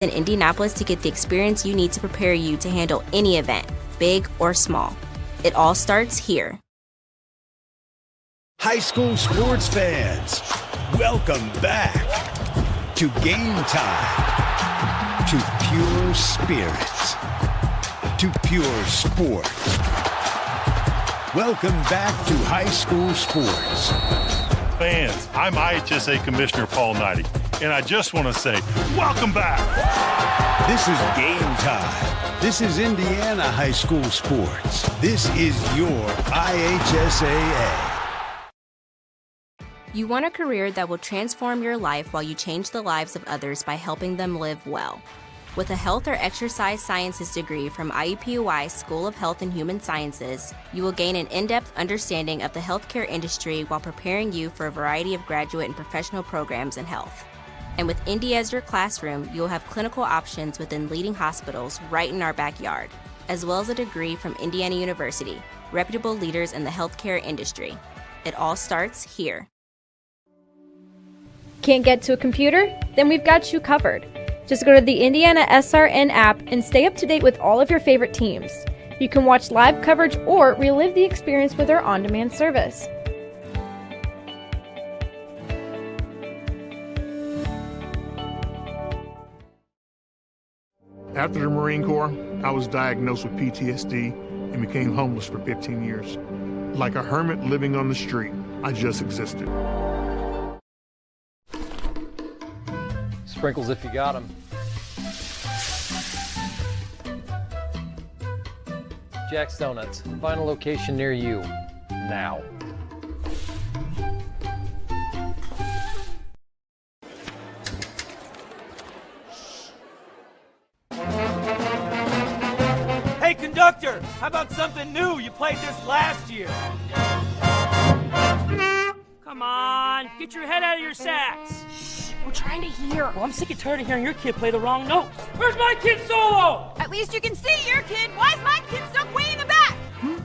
in Indianapolis to get the experience you need to prepare you to handle any event, big or small. It all starts here. High school sports fans, welcome back to Game Time, to pure spirits, to pure sports. Welcome back to high school sports. Fans, I'm IHSAA Commissioner Paul Knighty, and I just want to say, welcome back. This is Game Time. This is Indiana high school sports. This is your IHSAA. You want a career that will transform your life while you change the lives of others by helping them live well. With a health or exercise sciences degree from IUPUI School of Health and Human Sciences, you will gain an in-depth understanding of the healthcare industry while preparing you for a variety of graduate and professional programs in health. And with Indy as your classroom, you will have clinical options within leading hospitals right in our backyard, as well as a degree from Indiana University, reputable leaders in the healthcare industry. It all starts here. Can't get to a computer? Then we've got you covered. Just go to the IndianaSRN app and stay up to date with all of your favorite teams. You can watch live coverage or relive the experience with our on-demand service. After the Marine Corps, I was diagnosed with PTSD and became homeless for 15 years. Like a hermit living on the street, I just existed. Sprinkles if you got them. Jack's Donuts. Find a location near you. Now. Hey, conductor! How about something new? You played this last year. Come on, get your head out of your sacks. We're trying to hear. Well, I'm sick and tired of hearing your kid play the wrong notes. Where's my kid solo? At least you can see your kid. Why is my kid stuck way in the back?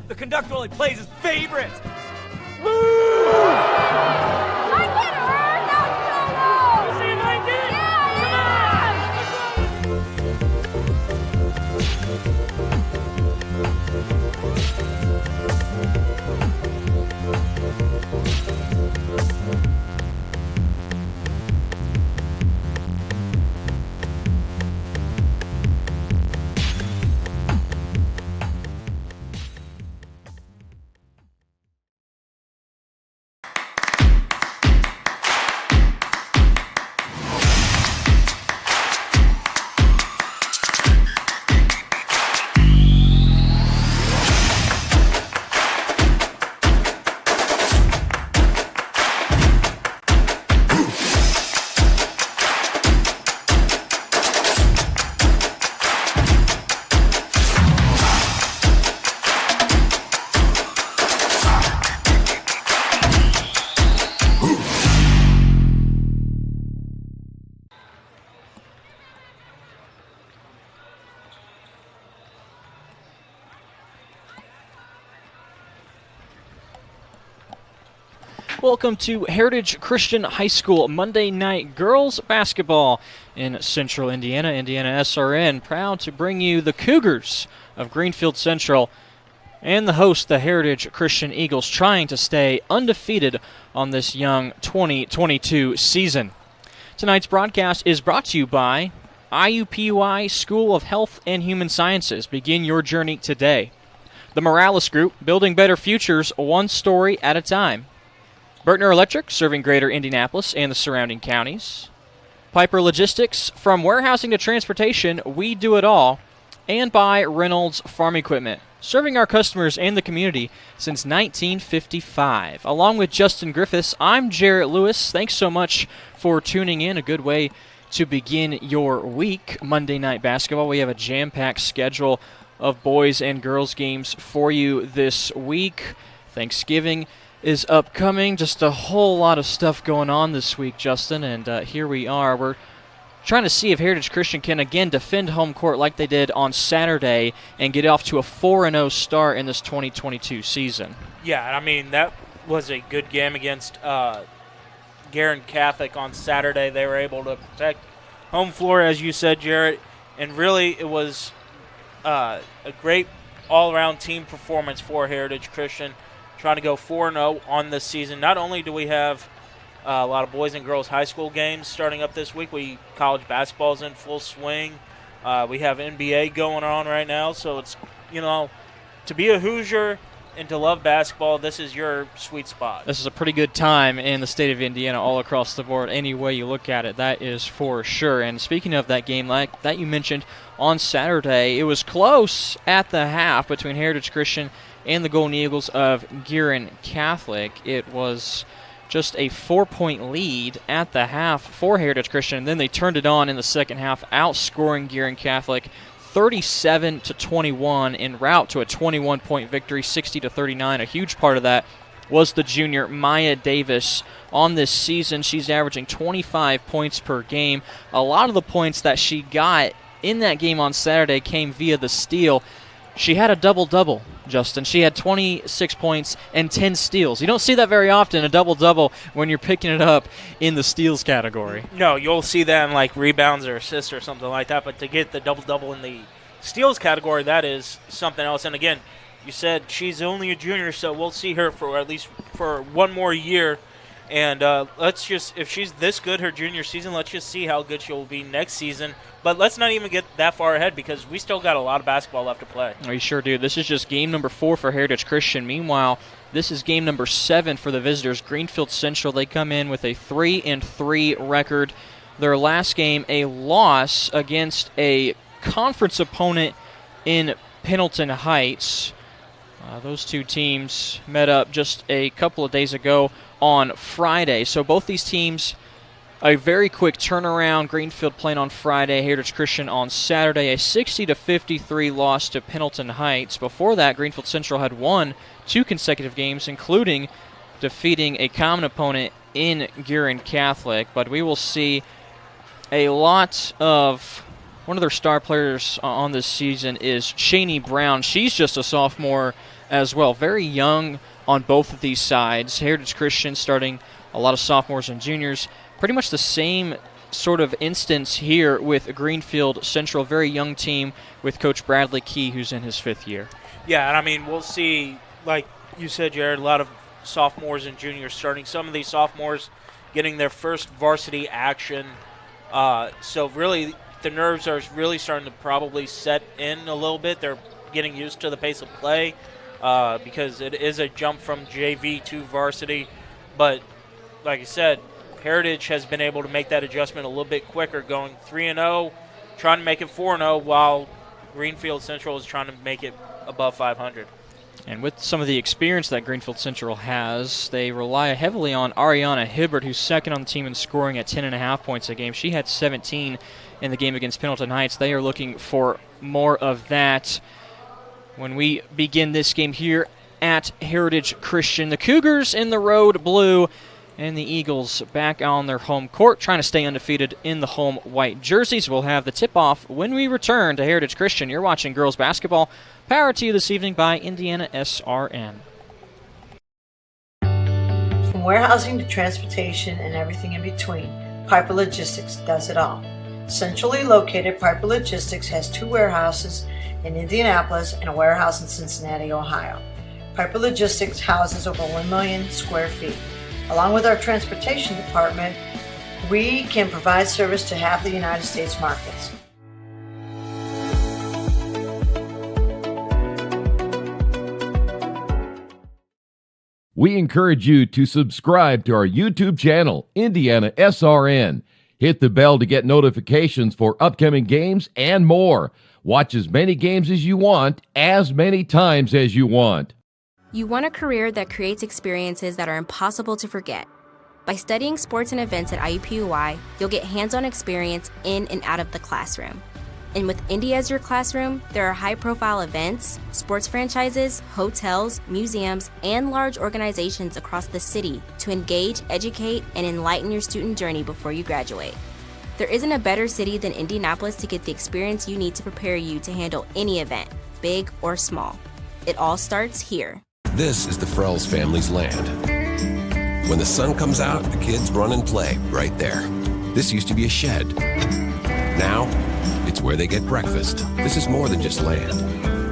The conductor only plays his favorites. My kid heard no solo. You saying I did? Welcome to Heritage Christian High School Monday Night Girls Basketball in Central Indiana. IndianaSRN proud to bring you the Cougars of Greenfield Central and the host, the Heritage Christian Eagles, trying to stay undefeated on this young 2022 season. Tonight's broadcast is brought to you by IUPUI School of Health and Human Sciences. Begin your journey today. The Morales Group, building better futures one story at a time. Bertner Electric, serving greater Indianapolis and the surrounding counties. Piper Logistics, from warehousing to transportation, we do it all. And by Reynolds Farm Equipment, serving our customers and the community since 1955. Along with Justin Griffiths, I'm Jarrett Lewis. Thanks so much for tuning in. A good way to begin your week. Monday Night Basketball. We have a jam-packed schedule of boys and girls games for you this week. Thanksgiving is upcoming. Just a whole lot of stuff going on this week, Justin, and here we are. We're trying to see if Heritage Christian can again defend home court like they did on Saturday and get off to a 4-0 start in this 2022 season. Yeah, I mean, that was a good game against Garin Catholic on Saturday. They were able to protect home floor, as you said, Jarrett. And really, it was a great all-around team performance for Heritage Christian, trying to go 4-0 on this season. Not only do we have a lot of boys and girls high school games starting up this week, college basketball's in full swing. We have NBA going on right now, so it's, to be a Hoosier and to love basketball, this is your sweet spot. This is a pretty good time in the state of Indiana all across the board. Any way you look at it, that is for sure. And speaking of that game, like that you mentioned on Saturday, it was close at the half between Heritage Christian and the Golden Eagles of Gearin Catholic. It was just a 4-point lead at the half for Heritage Christian, and then they turned it on in the second half, outscoring Gearin Catholic 37-21 en route to a 21-point victory, 60-39. A huge part of that was the junior Maya Davis on this season. She's averaging 25 points per game. A lot of the points that she got in that game on Saturday came via the steal. She had a double-double, Justin. She had 26 points and 10 steals. You don't see that very often, a double-double, when you're picking it up in the steals category. No, you'll see that in like rebounds or assists or something like that, but to get the double-double in the steals category, that is something else. And again, you said she's only a junior, so we'll see her for at least for one more year. And let's just, if she's this good her junior season, let's just see how good she'll be next season. But let's not even get that far ahead because we still got a lot of basketball left to play. We sure do. This is just game number 4 for Heritage Christian. Meanwhile, this is game number 7 for the visitors. Greenfield Central, they come in with a 3-3 record. Their last game, a loss against a conference opponent in Pendleton Heights. Those two teams met up just a couple of days ago on Friday. So both these teams, a very quick turnaround. Greenfield playing on Friday, Heritage Christian on Saturday. A 60-53 loss to Pendleton Heights. Before that, Greenfield Central had won 2 consecutive games, including defeating a common opponent in Gearin Catholic. But we will see a lot of one of their star players on this season is Cheney Brown. She's just a sophomore as well. Very young on both of these sides. Heritage Christian starting a lot of sophomores and juniors. Pretty much the same sort of instance here with Greenfield Central. Very young team with Coach Bradley Key, who's in his 5th year. Yeah, and I mean, we'll see, like you said, Jared, a lot of sophomores and juniors starting. Some of these sophomores getting their first varsity action. So really, the nerves are really starting to probably set in a little bit. They're getting used to the pace of play because it is a jump from JV to varsity. But like I said, Heritage has been able to make that adjustment a little bit quicker, going 3-0, trying to make it 4-0, while Greenfield Central is trying to make it above 500. And with some of the experience that Greenfield Central has, they rely heavily on Ariana Hibbert, who's second on the team in scoring at 10.5 points a game. She had 17 in the game against Pendleton Heights. They are looking for more of that when we begin this game here at Heritage Christian. The Cougars in the road blue and the Eagles back on their home court, trying to stay undefeated in the home white jerseys. We'll have the tip-off when we return to Heritage Christian. You're watching girls basketball, powered to you this evening by IndianaSRN. From warehousing to transportation and everything in between, Piper Logistics does it all. Centrally located, Piper Logistics has 2 warehouses in Indianapolis and a warehouse in Cincinnati, Ohio. Piper Logistics houses over 1 million square feet. Along with our transportation department, we can provide service to half the United States markets. We encourage you to subscribe to our YouTube channel, IndianaSRN. Hit the bell to get notifications for upcoming games and more. Watch as many games as you want, as many times as you want. You want a career that creates experiences that are impossible to forget. By studying sports and events at IUPUI, you'll get hands-on experience in and out of the classroom. And with Indy as your classroom, there are high-profile events, sports franchises, hotels, museums, and large organizations across the city to engage, educate, and enlighten your student journey before you graduate. There isn't a better city than Indianapolis to get the experience you need to prepare you to handle any event, big or small. It all starts here. This is the Frells family's land. When the sun comes out, the kids run and play right there. This used to be a shed. Now, it's where they get breakfast. This is more than just land.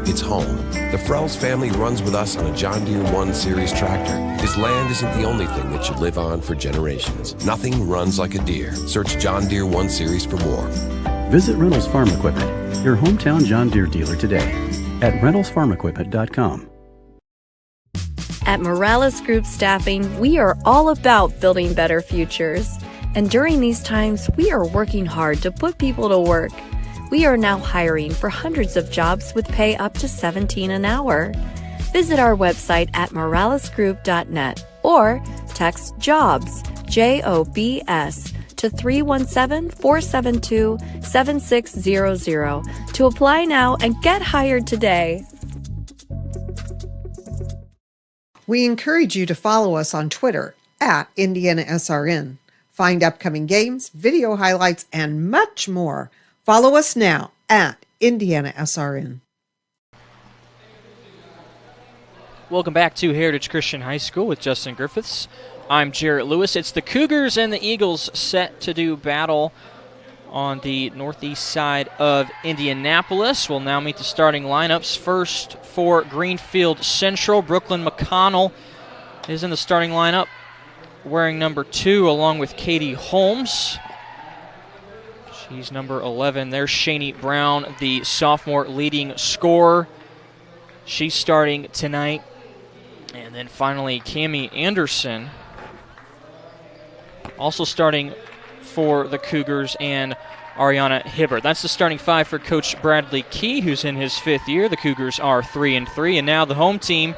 It's home. The Frells family runs with us on a John Deere 1 Series tractor. This land isn't the only thing that should live on for generations. Nothing runs like a Deere. Search John Deere 1 Series for more. Visit Reynolds Farm Equipment, your hometown John Deere dealer today at reynoldsfarmequipment.com. At Morales Group Staffing, we are all about building better futures. And during these times, we are working hard to put people to work. We are now hiring for hundreds of jobs with pay up to $17 an hour. Visit our website at moralesgroup.net or text JOBS, JOBS, to 317-472-7600 to apply now and get hired today. We encourage you to follow us on Twitter at IndianaSRN. Find upcoming games, video highlights, and much more. Follow us now at IndianaSRN. Welcome back to Heritage Christian High School with Justin Griffiths. I'm Jarrett Lewis. It's the Cougars and the Eagles set to do battle on the northeast side of Indianapolis. We'll now meet the starting lineups. First for Greenfield Central, Brooklyn McConnell is in the starting lineup, wearing number 2 along with Katie Holmes. She's number 11. There's Shani Brown, the sophomore leading scorer. She's starting tonight. And then finally, Cammie Anderson, also starting for the Cougars, and Ariana Hibbert. That's the starting 5 for Coach Bradley Key, who's in his 5th year. The Cougars are 3-3, and now the home team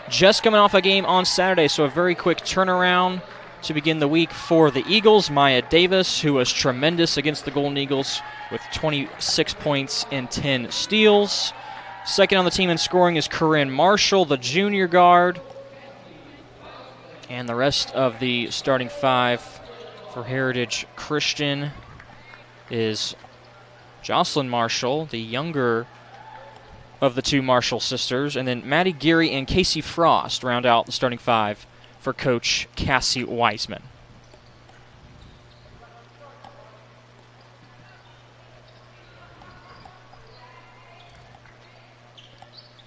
just coming off a game on Saturday, so a very quick turnaround to begin the week for the Eagles. Maya Davis, who was tremendous against the Golden Eagles with 26 points and 10 steals. Second on the team in scoring is Corinne Marshall, the junior guard. And the rest of the starting 5 for Heritage Christian is Jocelyn Marshall, the younger of the 2 Marshall sisters, and then Maddie Geary and Casey Frost round out the starting 5 for Coach Cassie Wiseman.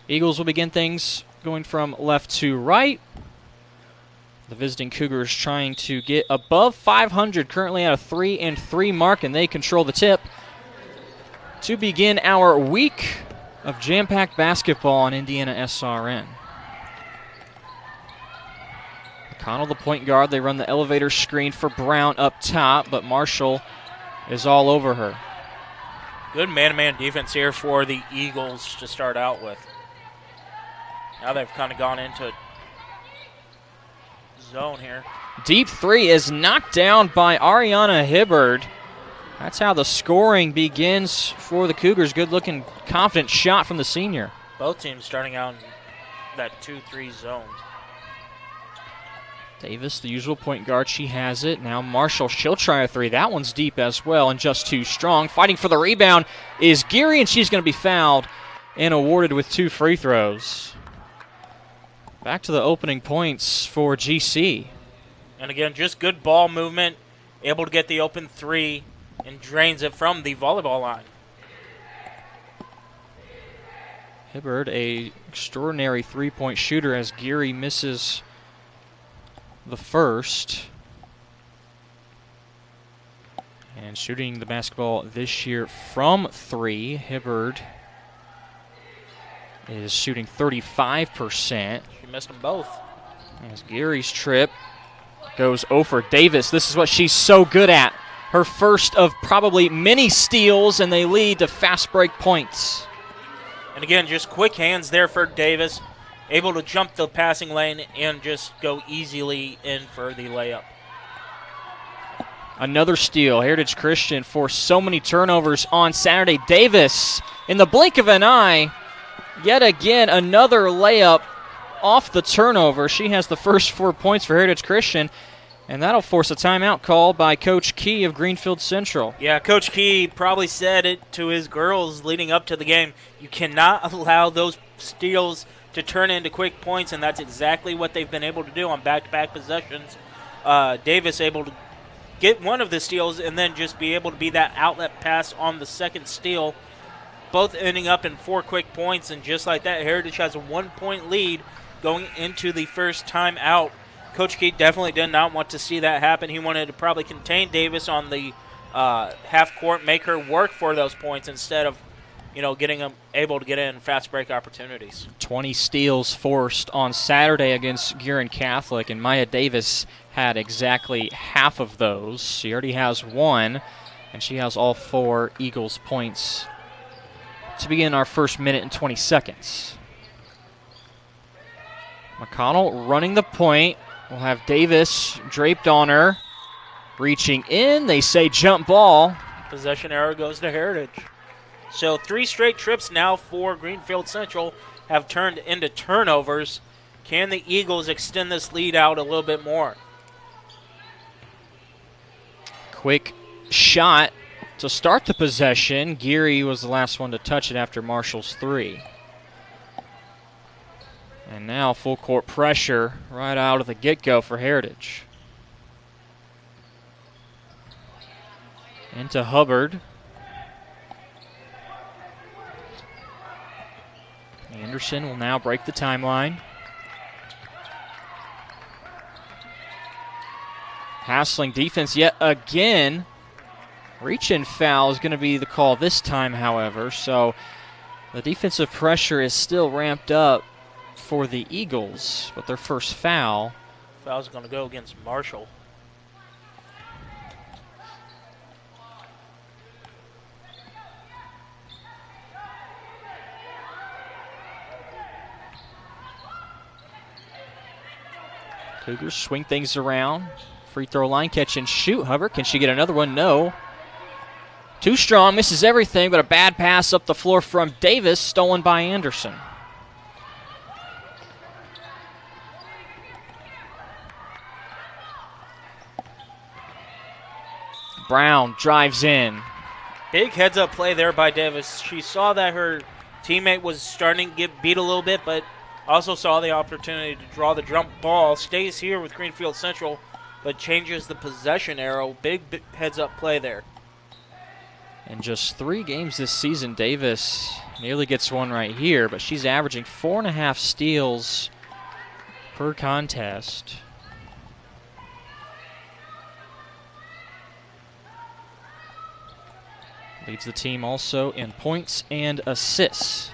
Eagles will begin things going from left to right. The visiting Cougars trying to get above 500, currently at a 3-3 mark, and they control the tip to begin our week of jam-packed basketball on IndianaSRN. McConnell, the point guard. They run the elevator screen for Brown up top, but Marshall is all over her. Good man-to-man defense here for the Eagles to start out with. Now they've kind of gone into zone here. Deep 3 is knocked down by Ariana Hibbert. That's how the scoring begins for the Cougars. Good-looking, confident shot from the senior. Both teams starting out in that 2-3 zone. Davis, the usual point guard, she has it. Now Marshall, she'll try a 3. That one's deep as well and just too strong. Fighting for the rebound is Geary, and she's going to be fouled and awarded with 2 free throws. Back to the opening points for GC. And again, just good ball movement, able to get the open 3 and drains it from the volleyball line. Hibbert, a extraordinary 3-point shooter, as Geary misses the first. And shooting the basketball this year from 3, Hibbert is shooting 35%. She missed them both. As Geary's trip goes over Davis. This is what she's so good at. Her first of probably many steals, and they lead to fast break points. And again, just quick hands there for Davis. Able to jump the passing lane and just go easily in for the layup. Another steal. Heritage Christian forced so many turnovers on Saturday. Davis, in the blink of an eye, yet again another layup off the turnover. She has the first 4 points for Heritage Christian, and that'll force a timeout call by Coach Key of Greenfield Central. Yeah, Coach Key probably said it to his girls leading up to the game. You cannot allow those steals to turn into quick points, and that's exactly what they've been able to do on back-to-back possessions. Davis able to get one of the steals and then just be able to be that outlet pass on the second steal, both ending up in 4 quick points. And just like that, Heritage has a 1-point lead going into the first time out. Coach Keith definitely did not want to see that happen. He wanted to probably contain Davis on the half court, make her work for those points instead of, getting them able to get in fast break opportunities. 20 steals forced on Saturday against Guerin Catholic, and Maya Davis had exactly half of those. She already has 1, and she has all 4 Eagles points to begin our first minute and 20 seconds. McConnell running the point. We'll have Davis draped on her. Reaching in, they say jump ball. Possession error goes to Heritage. So 3 straight trips now for Greenfield Central have turned into turnovers. Can the Eagles extend this lead out a little bit more? Quick shot to start the possession. Geary was the last one to touch it after Marshall's 3. And now full court pressure right out of the get-go for Heritage. Into Hubbard. Anderson will now break the timeline. Hassling defense yet again. Reach-in foul is going to be the call this time, however. So the defensive pressure is still ramped up for the Eagles, but their first foul. Foul's going to go against Marshall. Cougars swing things around. Free throw line, catch and shoot. Hubbard, can she get another one? No. Too strong, misses everything, but a bad pass up the floor from Davis, stolen by Anderson. Brown drives in. Big heads-up play there by Davis. She saw that her teammate was starting to get beat a little bit, but also saw the opportunity to draw the jump ball. Stays here with Greenfield Central, but changes the possession arrow. Big heads-up play there. In just 3 games this season, Davis nearly gets one right here, but she's averaging 4.5 steals per contest. Leads the team also in points and assists.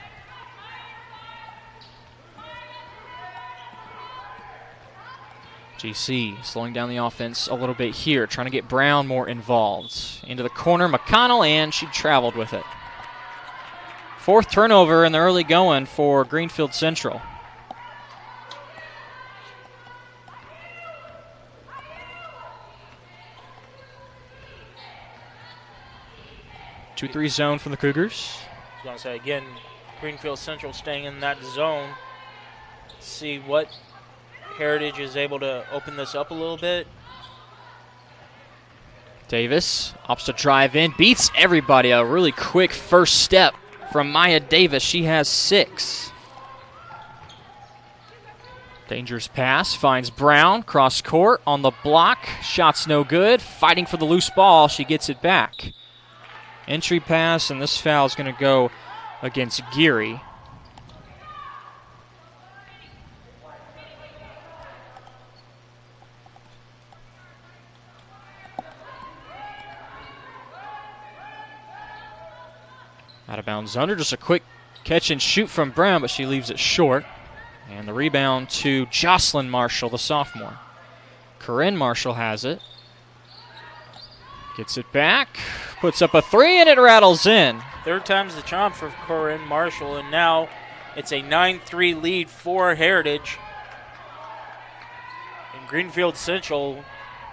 GC slowing down the offense a little bit here, trying to get Brown more involved. Into the corner, McConnell, and she traveled with it. 4th turnover in the early going for Greenfield Central. Two 2-3 zone from the Cougars. I was going to say, again, Greenfield Central staying in that zone. See what Heritage is able to open this up a little bit. Davis opts to drive in, beats everybody. A really quick first step from Maya Davis. She has 6. Dangerous pass, finds Brown, cross court on the block. Shot's no good. Fighting for the loose ball, she gets it back. Entry pass, and this foul is going to go against Geary. Out of bounds under, just a quick catch and shoot from Brown, but she leaves it short. And the rebound to Jocelyn Marshall, the sophomore. Corinne Marshall has it. Gets it back, puts up a 3, and it rattles in. 3rd time's the charm for Corinne Marshall, and now it's a 9-3 lead for Heritage. And Greenfield Central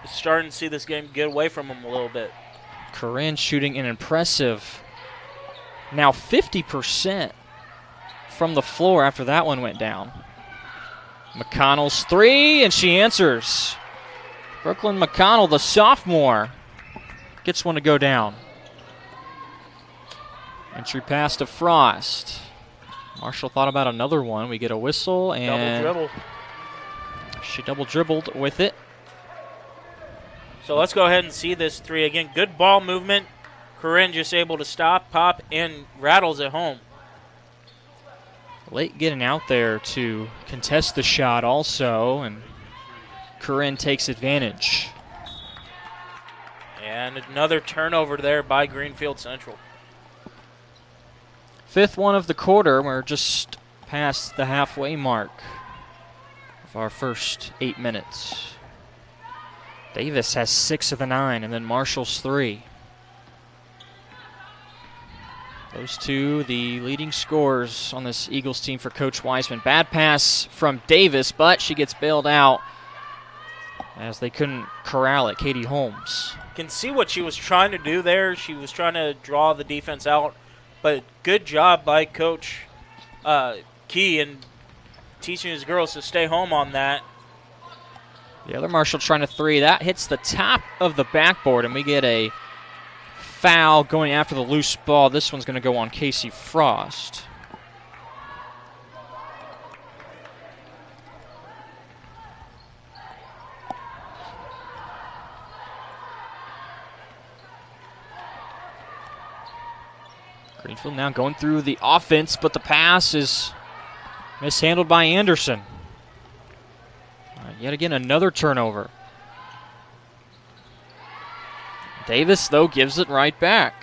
is starting to see this game get away from them a little bit. Corinne shooting an impressive, now 50% from the floor after that one went down. McConnell's 3, and she answers. Brooklyn McConnell, the sophomore, gets one to go down. Entry pass to Frost. Marshall thought about another one. We get a whistle, and double dribble. She double dribbled with it. So let's go ahead and see this three. Again, good ball movement. Corinne just able to stop, pop, and rattles it home. Late getting out there to contest the shot also, and Corinne takes advantage. And another turnover there by Greenfield Central. 5th one of the quarter. We're just past the halfway mark of our first 8 minutes. Davis has 6 of the 9, and then Marshall's 3. Those two, the leading scorers on this Eagles team for Coach Wiseman. Bad pass from Davis, but she gets bailed out as they couldn't corral it. Katie Holmes. Can see what she was trying to do there. She was trying to draw the defense out, but good job by Coach Key in teaching his girls to stay home on that. The other Marshall trying to 3. That hits the top of the backboard, and we get a foul going after the loose ball. This one's going to go on Casey Frost. Greenfield now going through the offense, but the pass is mishandled by Anderson. Yet again, another turnover. Davis, though, gives it right back.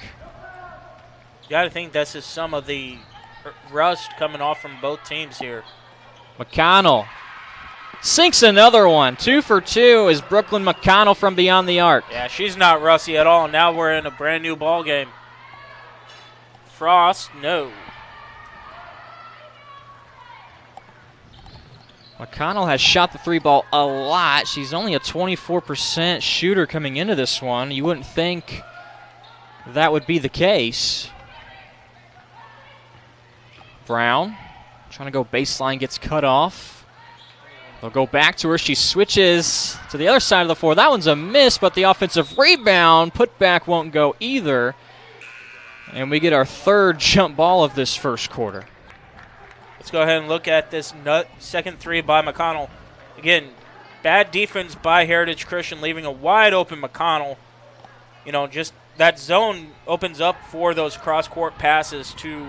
You got to think this is some of the rust coming off from both teams here. McConnell sinks another one. 2 for 2 is Brooklyn McConnell from beyond the arc. Yeah, she's not rusty at all. Now we're in a brand new ball game. Frost, no. McConnell has shot the 3 ball a lot. She's only a 24% shooter coming into this one. You wouldn't think that would be the case. Brown trying to go baseline, gets cut off. They'll go back to her. She switches to the other side of the floor. That one's a miss, but the offensive rebound put back won't go either. And we get our 3rd jump ball of this first quarter. Let's go ahead and look at this second 3 by McConnell. Again, bad defense by Heritage Christian, leaving a wide open McConnell. You know, just that zone opens up for those cross-court passes to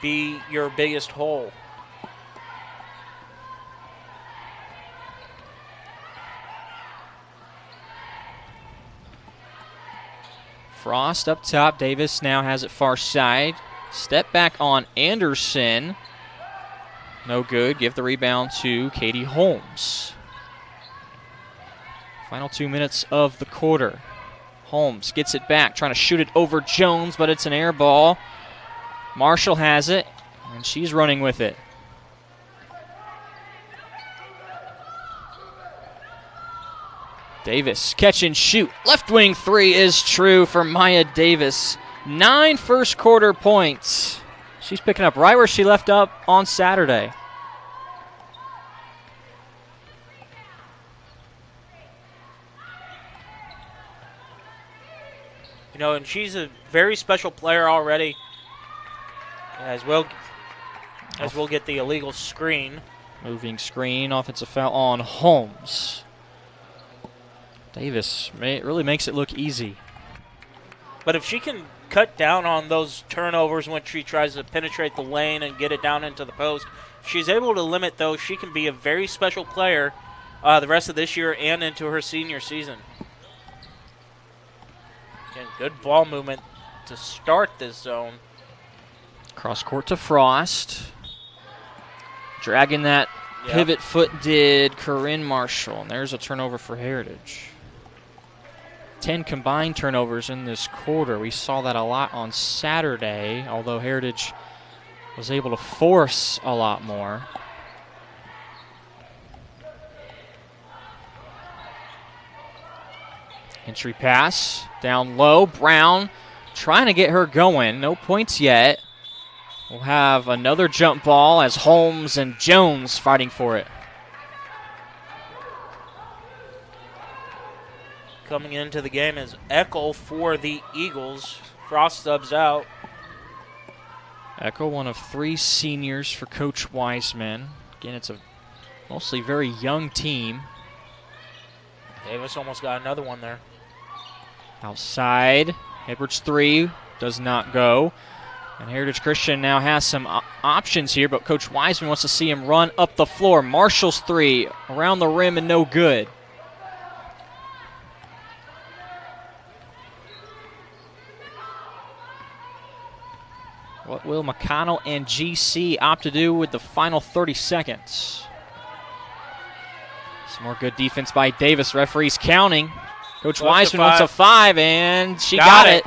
be your biggest hole. Frost up top. Davis now has it far side. Step back on Anderson. No good. Give the rebound to Katie Holmes. Final 2 minutes of the quarter. Holmes gets it back, trying to shoot it over Jones, but it's an air ball. Marshall has it, and she's running with it. Davis, catch and shoot. Left wing 3 is true for Maya Davis. 9 first quarter points. She's picking up right where she left up on Saturday. You know, and she's a very special player already, as we'll get the illegal screen. Moving screen, offensive foul on Holmes. Davis really makes it look easy. But if she can cut down on those turnovers when she tries to penetrate the lane and get it down into the post, if she's able to limit those, she can be a very special player the rest of this year and into her senior season. Again, good ball movement to start this zone. Cross court to Frost. Dragging that pivot foot did Corinne Marshall. And there's a turnover for Heritage. 10 combined turnovers in this quarter. We saw that a lot on Saturday, although Heritage was able to force a lot more. Entry pass down low. Brown trying to get her going. No points yet. We'll have another jump ball as Holmes and Jones fighting for it. Coming into the game is Eckel for the Eagles. Frost subs out. Eckel, one of 3 seniors for Coach Wiseman. Again, it's a mostly very young team. Davis almost got another one there. Outside, Edwards' three does not go. And Heritage Christian now has some options here, but Coach Wiseman wants to see him run up the floor. Marshall's three around the rim and no good. What will McConnell and GC opt to do with the final 30 seconds? Some more good defense by Davis. Referees counting. Coach Wiseman wants a 5, and she got it.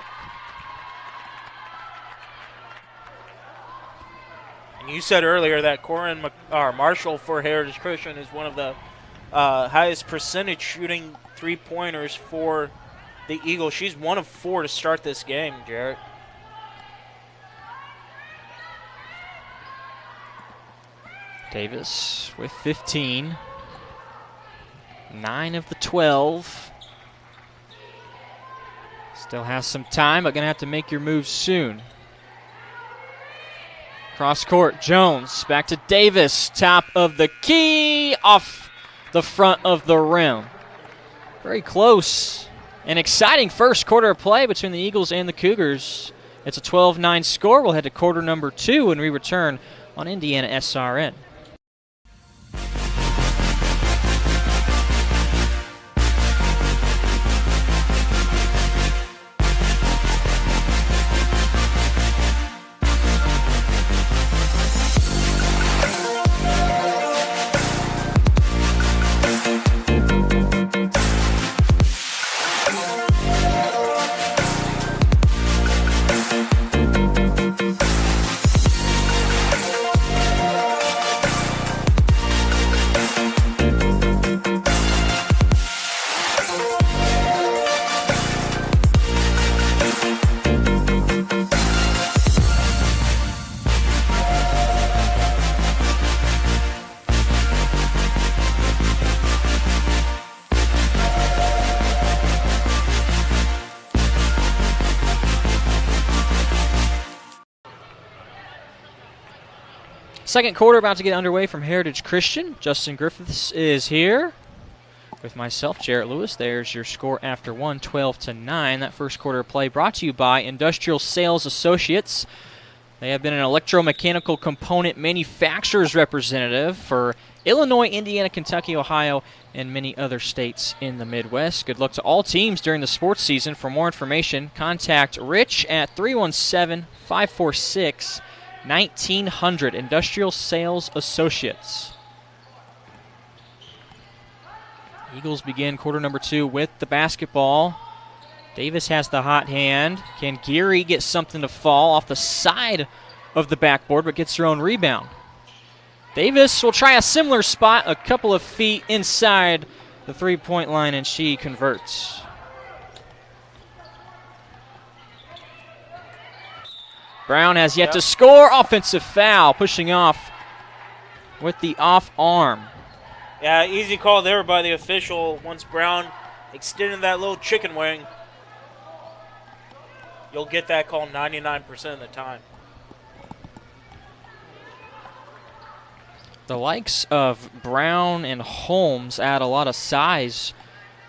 And you said earlier that Marshall for Heritage Christian is one of the highest percentage shooting three-pointers for the Eagles. She's 1 of 4 to start this game, Jarrett. Davis with 15. 9 of the 12. Still has some time, but going to have to make your moves soon. Cross court, Jones back to Davis. Top of the key, off the front of the rim. Very close. An exciting first quarter of play between the Eagles and the Cougars. It's a 12-9 score. We'll head to quarter number 2 when we return on IndianaSRN. Second quarter about to get underway from Heritage Christian. Justin Griffiths is here with myself, Jarrett Lewis. There's your score after 1, 12-9. That first quarter of play brought to you by Industrial Sales Associates. They have been an electromechanical component manufacturer's representative for Illinois, Indiana, Kentucky, Ohio, and many other states in the Midwest. Good luck to all teams during the sports season. For more information, contact Rich at 317-546-1900, Industrial Sales Associates. Eagles begin quarter number 2 with the basketball. Davis has the hot hand. Can Geary get something to fall off the side of the backboard, but gets her own rebound? Davis will try a similar spot, a couple of feet inside the three-point line, and she converts. Brown has yet to score. Offensive foul, pushing off with the off arm. Yeah, easy call there by the official. Once Brown extended that little chicken wing, you'll get that call 99% of the time. The likes of Brown and Holmes add a lot of size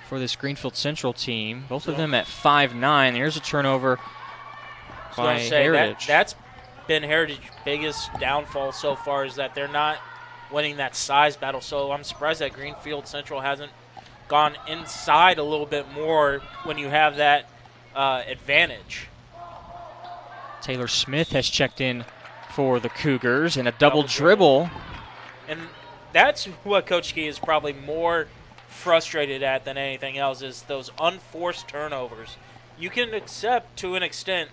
for this Greenfield Central team. Both of them at 5'9". Here's a turnover by Heritage. That's been Heritage's biggest downfall so far, is that they're not winning that size battle. So I'm surprised that Greenfield Central hasn't gone inside a little bit more when you have that advantage. Taylor Smith has checked in for the Cougars, and a double dribble. And that's what Coach Key is probably more frustrated at than anything else, is those unforced turnovers. You can accept to an extent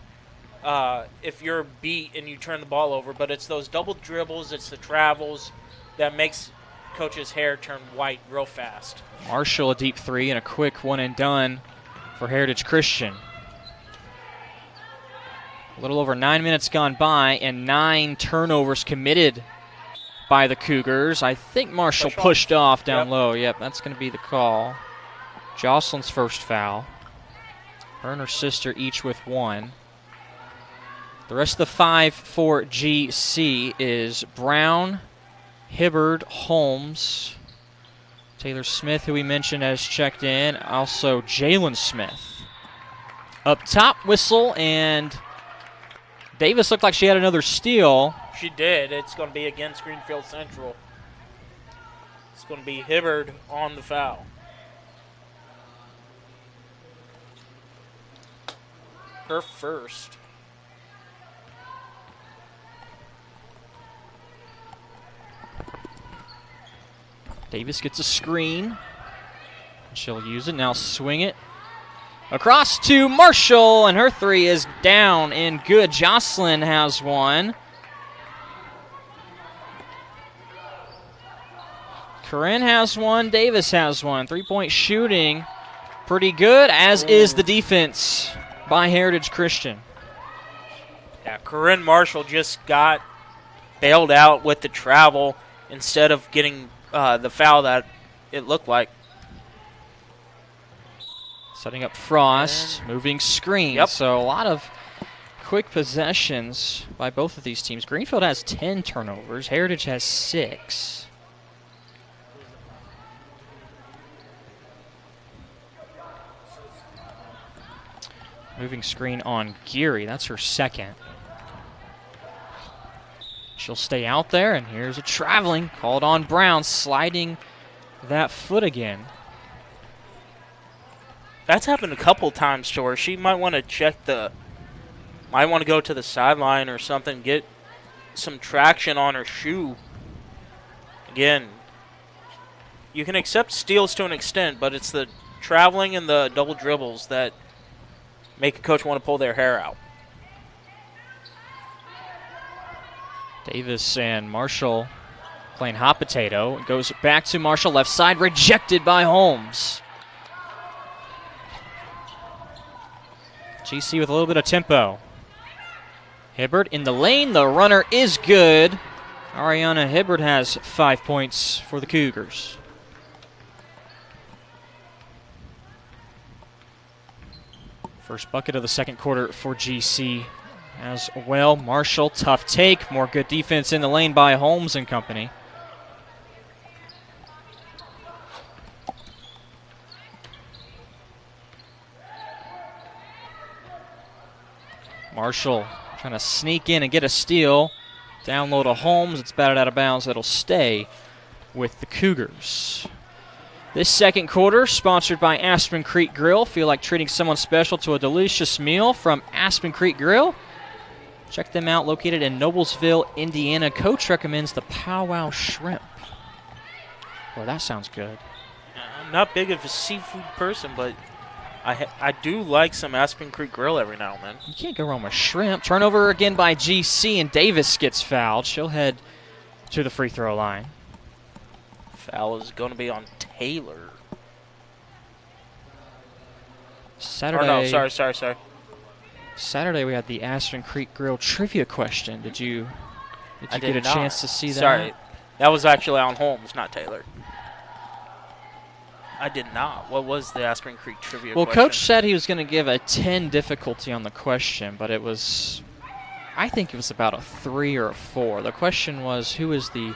if you're beat and you turn the ball over, but it's those double dribbles, it's the travels that makes Coach's hair turn white real fast. Marshall a deep three and a quick one and done for Heritage Christian. A little over 9 minutes gone by and 9 turnovers committed by the Cougars. I think Marshall pushed off down low. Yep, that's going to be the call. Jocelyn's first foul. Her and her sister each with 1. The rest of the 5 for GC is Brown, Hibbard, Holmes, Taylor Smith, who we mentioned, has checked in. Also, Jalen Smith. Up top, whistle, and Davis looked like she had another steal. She did. It's going to be against Greenfield Central. It's going to be Hibbard on the foul. Her first. Davis gets a screen. She'll use it. Now swing it across to Marshall, and her three is down and good. Jocelyn has one. Corinne has one. Davis has one. Three-point shooting. Pretty good, as is the defense by Heritage Christian. Yeah, Corinne Marshall just got bailed out with the travel instead of getting the foul that it looked like. Setting up Frost, moving screen. Yep. So a lot of quick possessions by both of these teams. Greenfield has 10 turnovers. Heritage has 6. Moving screen on Geary. That's her second. She'll stay out there, and here's a traveling. Called on Brown, sliding that foot again. That's happened a couple times to her. She might want to might want to go to the sideline or something, get some traction on her shoe. Again, you can accept steals to an extent, but it's the traveling and the double dribbles that make a coach want to pull their hair out. Davis and Marshall playing hot potato. It goes back to Marshall, left side, rejected by Holmes. GC with a little bit of tempo. Hibbard in the lane. The runner is good. Ariana Hibbard has 5 points for the Cougars. First bucket of the second quarter for GC as well. Marshall, tough take. More good defense in the lane by Holmes and company. Marshall trying to sneak in and get a steal. Download to Holmes. It's batted out of bounds. That'll stay with the Cougars. This second quarter, sponsored by Aspen Creek Grill. Feel like treating someone special to a delicious meal from Aspen Creek Grill? Check them out, located in Noblesville, Indiana. Coach recommends the Powwow Shrimp. Boy, that sounds good. I'm not big of a seafood person, but I do like some Aspen Creek Grill every now and then. You can't go wrong with shrimp. Turnover again by GC, and Davis gets fouled. She'll head to the free throw line. Foul is going to be on Taylor. Saturday. Oh, no, sorry. Saturday we had the Aspen Creek Grill trivia question. Did you get a chance to see that? Sorry. That was actually on Holmes, not Taylor. I did not. What was the Aspen Creek trivia question? Well, Coach said he was going to give a 10 difficulty on the question, but it was, I think it was about a 3 or a 4. The question was, who is the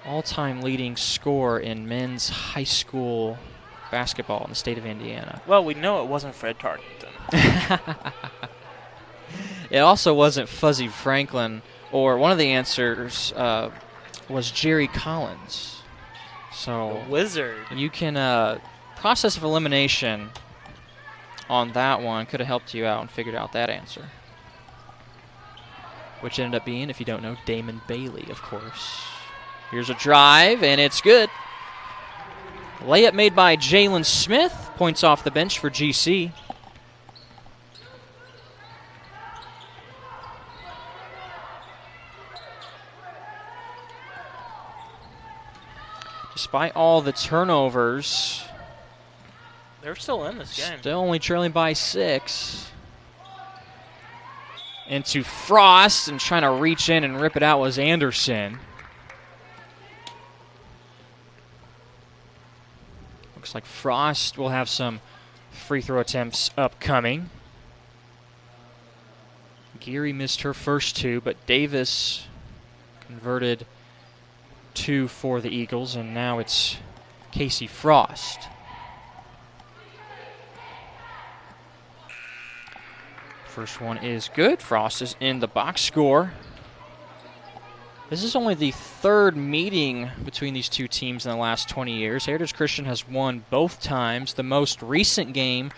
all-time leading scorer in men's high school basketball in the state of Indiana? Well, we know it wasn't Fred Tarkington. It also wasn't Fuzzy Franklin, or one of the answers was Jerry Collins. So the Wizard. You can process of elimination on that one could have helped you out and figured out that answer, which ended up being, if you don't know, Damon Bailey, of course. Here's a drive, and it's good. Layup made by Jalen Smith. Points off the bench for GC. Despite all the turnovers, they're still in this game. Still only trailing by 6. Into Frost, and trying to reach in and rip it out was Anderson. Looks like Frost will have some free throw attempts upcoming. Geary missed her first 2, but Davis converted 2 for the Eagles, and now it's Casey Frost. First one is good. Frost is in the box score. This is only the third meeting between these two teams in the last 20 years. Heritage Christian has won both times. The most recent game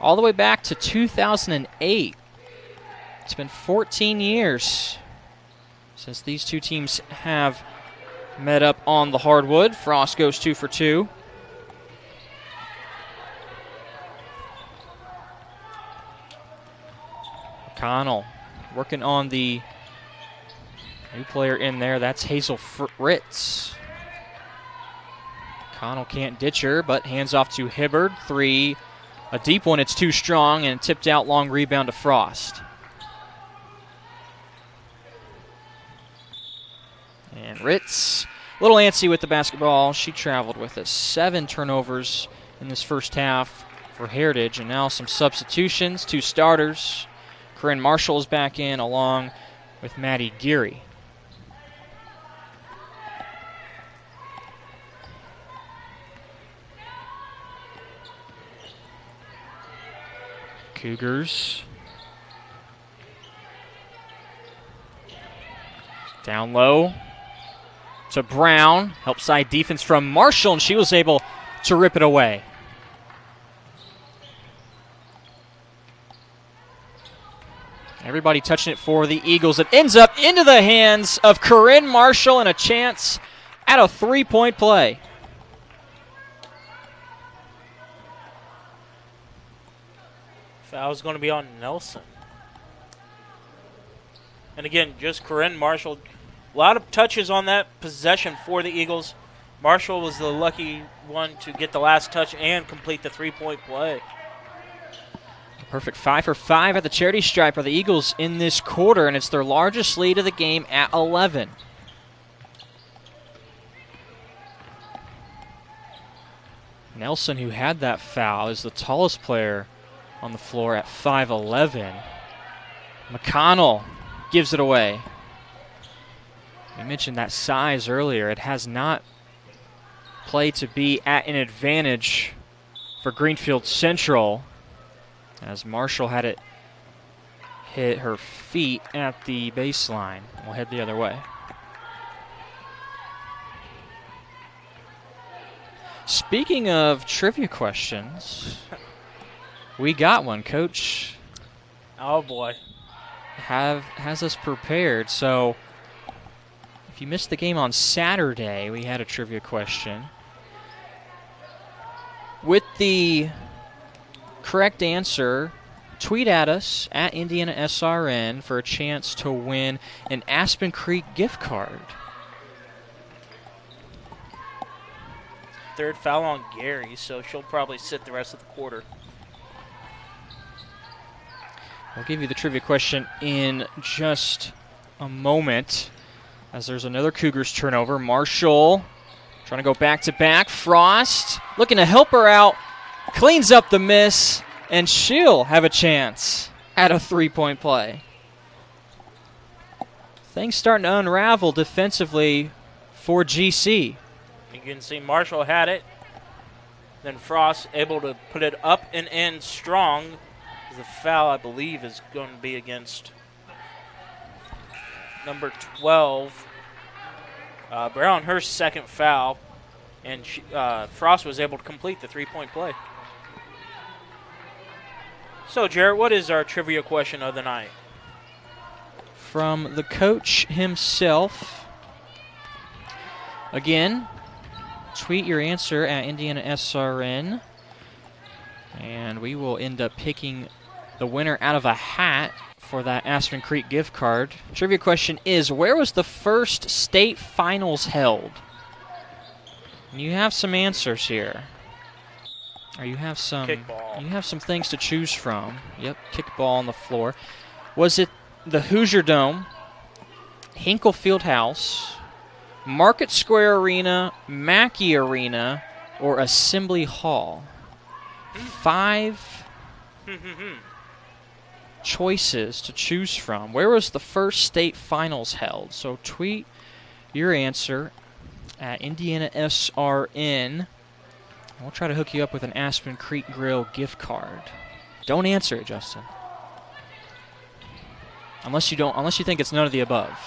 all the way back to 2008. It's been 14 years since these two teams have met up on the hardwood. Frost goes 2 for 2. Connell working on the new player in there. That's Hazel Fritz. Connell can't ditch her, but hands off to Hibbard. 3, a deep one. It's too strong and tipped out. Long rebound to Frost. And Ritz, a little antsy with the basketball. She traveled with us. 7 turnovers in this first half for Heritage, and now some substitutions. 2 starters. Corinne Marshall is back in along with Maddie Geary. Cougars down low to Brown. Help side defense from Marshall, and she was able to rip it away. Everybody touching it for the Eagles. It ends up into the hands of Corinne Marshall and a chance at a 3-point play. Foul's going to be on Nelson. And again, just Corinne Marshall. A lot of touches on that possession for the Eagles. Marshall was the lucky one to get the last touch and complete the 3-point play. Perfect 5 for 5 at the charity stripe for the Eagles in this quarter, and it's their largest lead of the game at 11. Nelson, who had that foul, is the tallest player on the floor at 5'11". McConnell gives it away. We mentioned that size earlier. It has not played to be at an advantage for Greenfield Central, as Marshall had it hit her feet at the baseline. We'll head the other way. Speaking of trivia questions, we got one. Coach, oh boy, has us prepared. So if you missed the game on Saturday, we had a trivia question. With the correct answer, tweet at us at IndianaSRN for a chance to win an Aspen Creek gift card. Third foul on Gary, so she'll probably sit the rest of the quarter. We'll give you the trivia question in just a moment, as there's another Cougars turnover. Marshall trying to go back-to-back. Frost looking to help her out. Cleans up the miss, and she'll have a chance at a 3-point play. Things starting to unravel defensively for GC. You can see Marshall had it. Then Frost able to put it up and in strong. The foul, I believe, is going to be against number 12. Brown, her second foul. And Frost was able to complete the 3-point play. So, Jarrett, what is our trivia question of the night? From the coach himself. Again, tweet your answer at IndianaSRN, and we will end up picking the winner out of a hat for that Aspen Creek gift card. Trivia question is, where was the first state finals held? And you have some answers here. Or you have some kickball. You have some things to choose from. Yep, kickball on the floor. Was it the Hoosier Dome, Hinkle Fieldhouse, Market Square Arena, Mackey Arena, or Assembly Hall? 5 choices to choose from. Where was the first state finals held? So tweet your answer at IndianaSRN. We'll try to hook you up with an Aspen Creek Grill gift card. Don't answer it, Justin. Unless you think it's none of the above.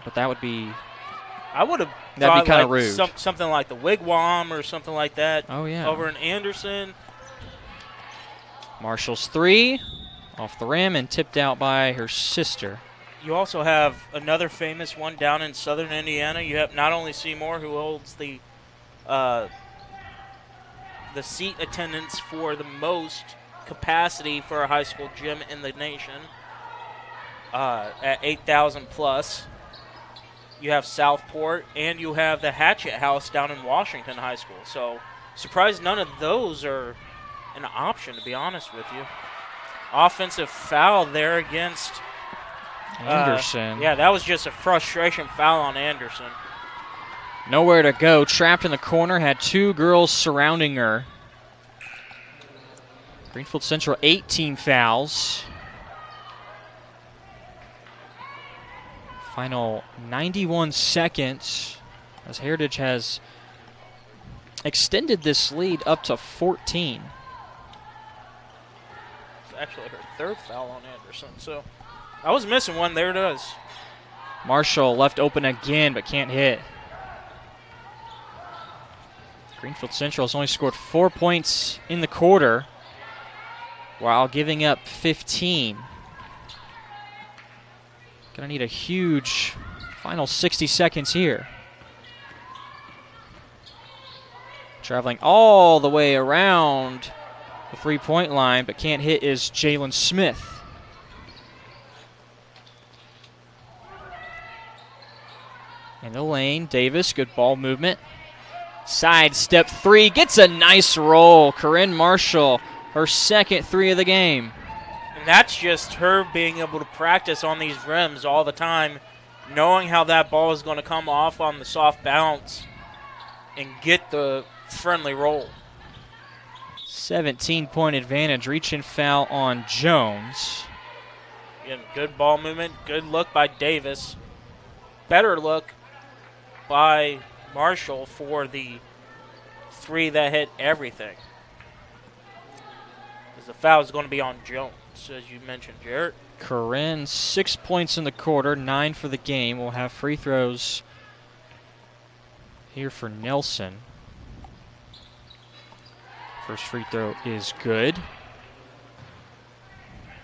But that would be... I would have That'd be kind of rude. Something like the Wigwam or something like that. Oh, yeah. Over in Anderson. Marshall's 3 off the rim and tipped out by her sister. You also have another famous one down in southern Indiana. You have not only Seymour, who holds the seat attendance for the most capacity for a high school gym in the nation at 8,000 plus. You have Southport, and you have the Hatchet House down in Washington High School. So, surprised none of those are an option, to be honest with you. Offensive foul there against Anderson. Yeah, that was just a frustration foul on Anderson. Nowhere to go. Trapped in the corner. Had 2 girls surrounding her. Greenfield Central, 18 fouls. Final 91 seconds as Heritage has extended this lead up to 14. It's actually her 3rd foul on Anderson, so I was missing one. There it is. Marshall left open again, but can't hit. Greenfield Central has only scored 4 points in the quarter while giving up 15. Gonna need a huge final 60 seconds here. Traveling all the way around the 3-point line, but can't hit is Jalen Smith. In the lane, Davis, good ball movement. Side step 3, gets a nice roll. Corinne Marshall, her 2nd 3 of the game. And that's just her being able to practice on these rims all the time, knowing how that ball is going to come off on the soft bounce and get the friendly roll. 17-point advantage, reach and foul on Jones. Again, good ball movement, good look by Davis. Better look by Marshall for the 3 that hit everything. Because the foul is going to be on Jones, as you mentioned, Jarrett. Corinne, 6 points in the quarter, 9 for the game. We'll have free throws here for Nelson. First free throw is good.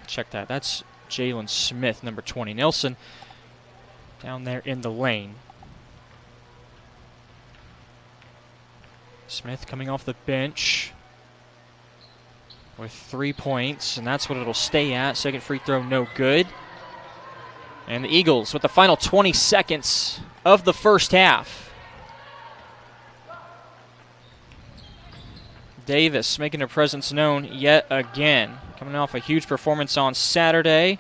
Check that. That's Jalen Smith, number 20. Nelson down there in the lane. Smith coming off the bench with 3 points, and that's what it'll stay at. Second free throw, no good. And the Eagles with the final 20 seconds of the first half. Davis making her presence known yet again. Coming off a huge performance on Saturday.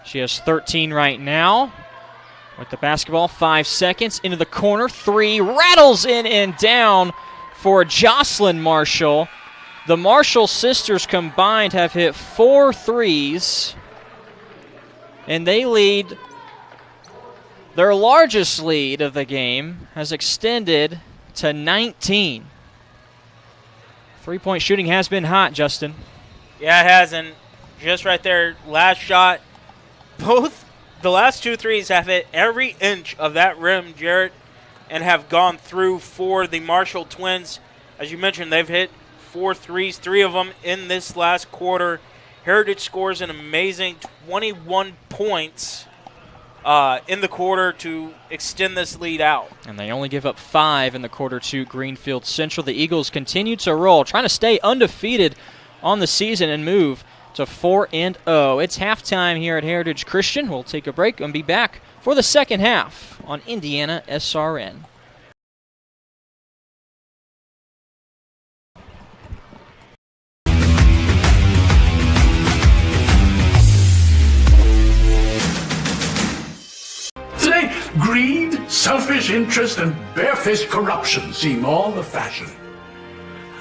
She has 13 right now. With the basketball, 5 seconds. Into the corner, 3. Rattles in and down for Jocelyn Marshall. The Marshall sisters combined have hit 4 threes. And they lead. Their largest lead of the game has extended to 19. 3-point shooting has been hot, Justin. Yeah, it has, and just right there, last shot. Both the last 2 threes have hit every inch of that rim, Jarrett, and have gone through for the Marshall twins. As you mentioned, they've hit 4 threes, 3 of them in this last quarter. Heritage scores an amazing 21 points in the quarter to extend this lead out. And they only give up 5 in the quarter to Greenfield Central. The Eagles continue to roll, trying to stay undefeated on the season and move to 4-0. It's halftime here at Heritage Christian. We'll take a break and be back for the second half on IndianaSRN. Today, greed, selfish interest, and barefaced corruption seem all the fashion.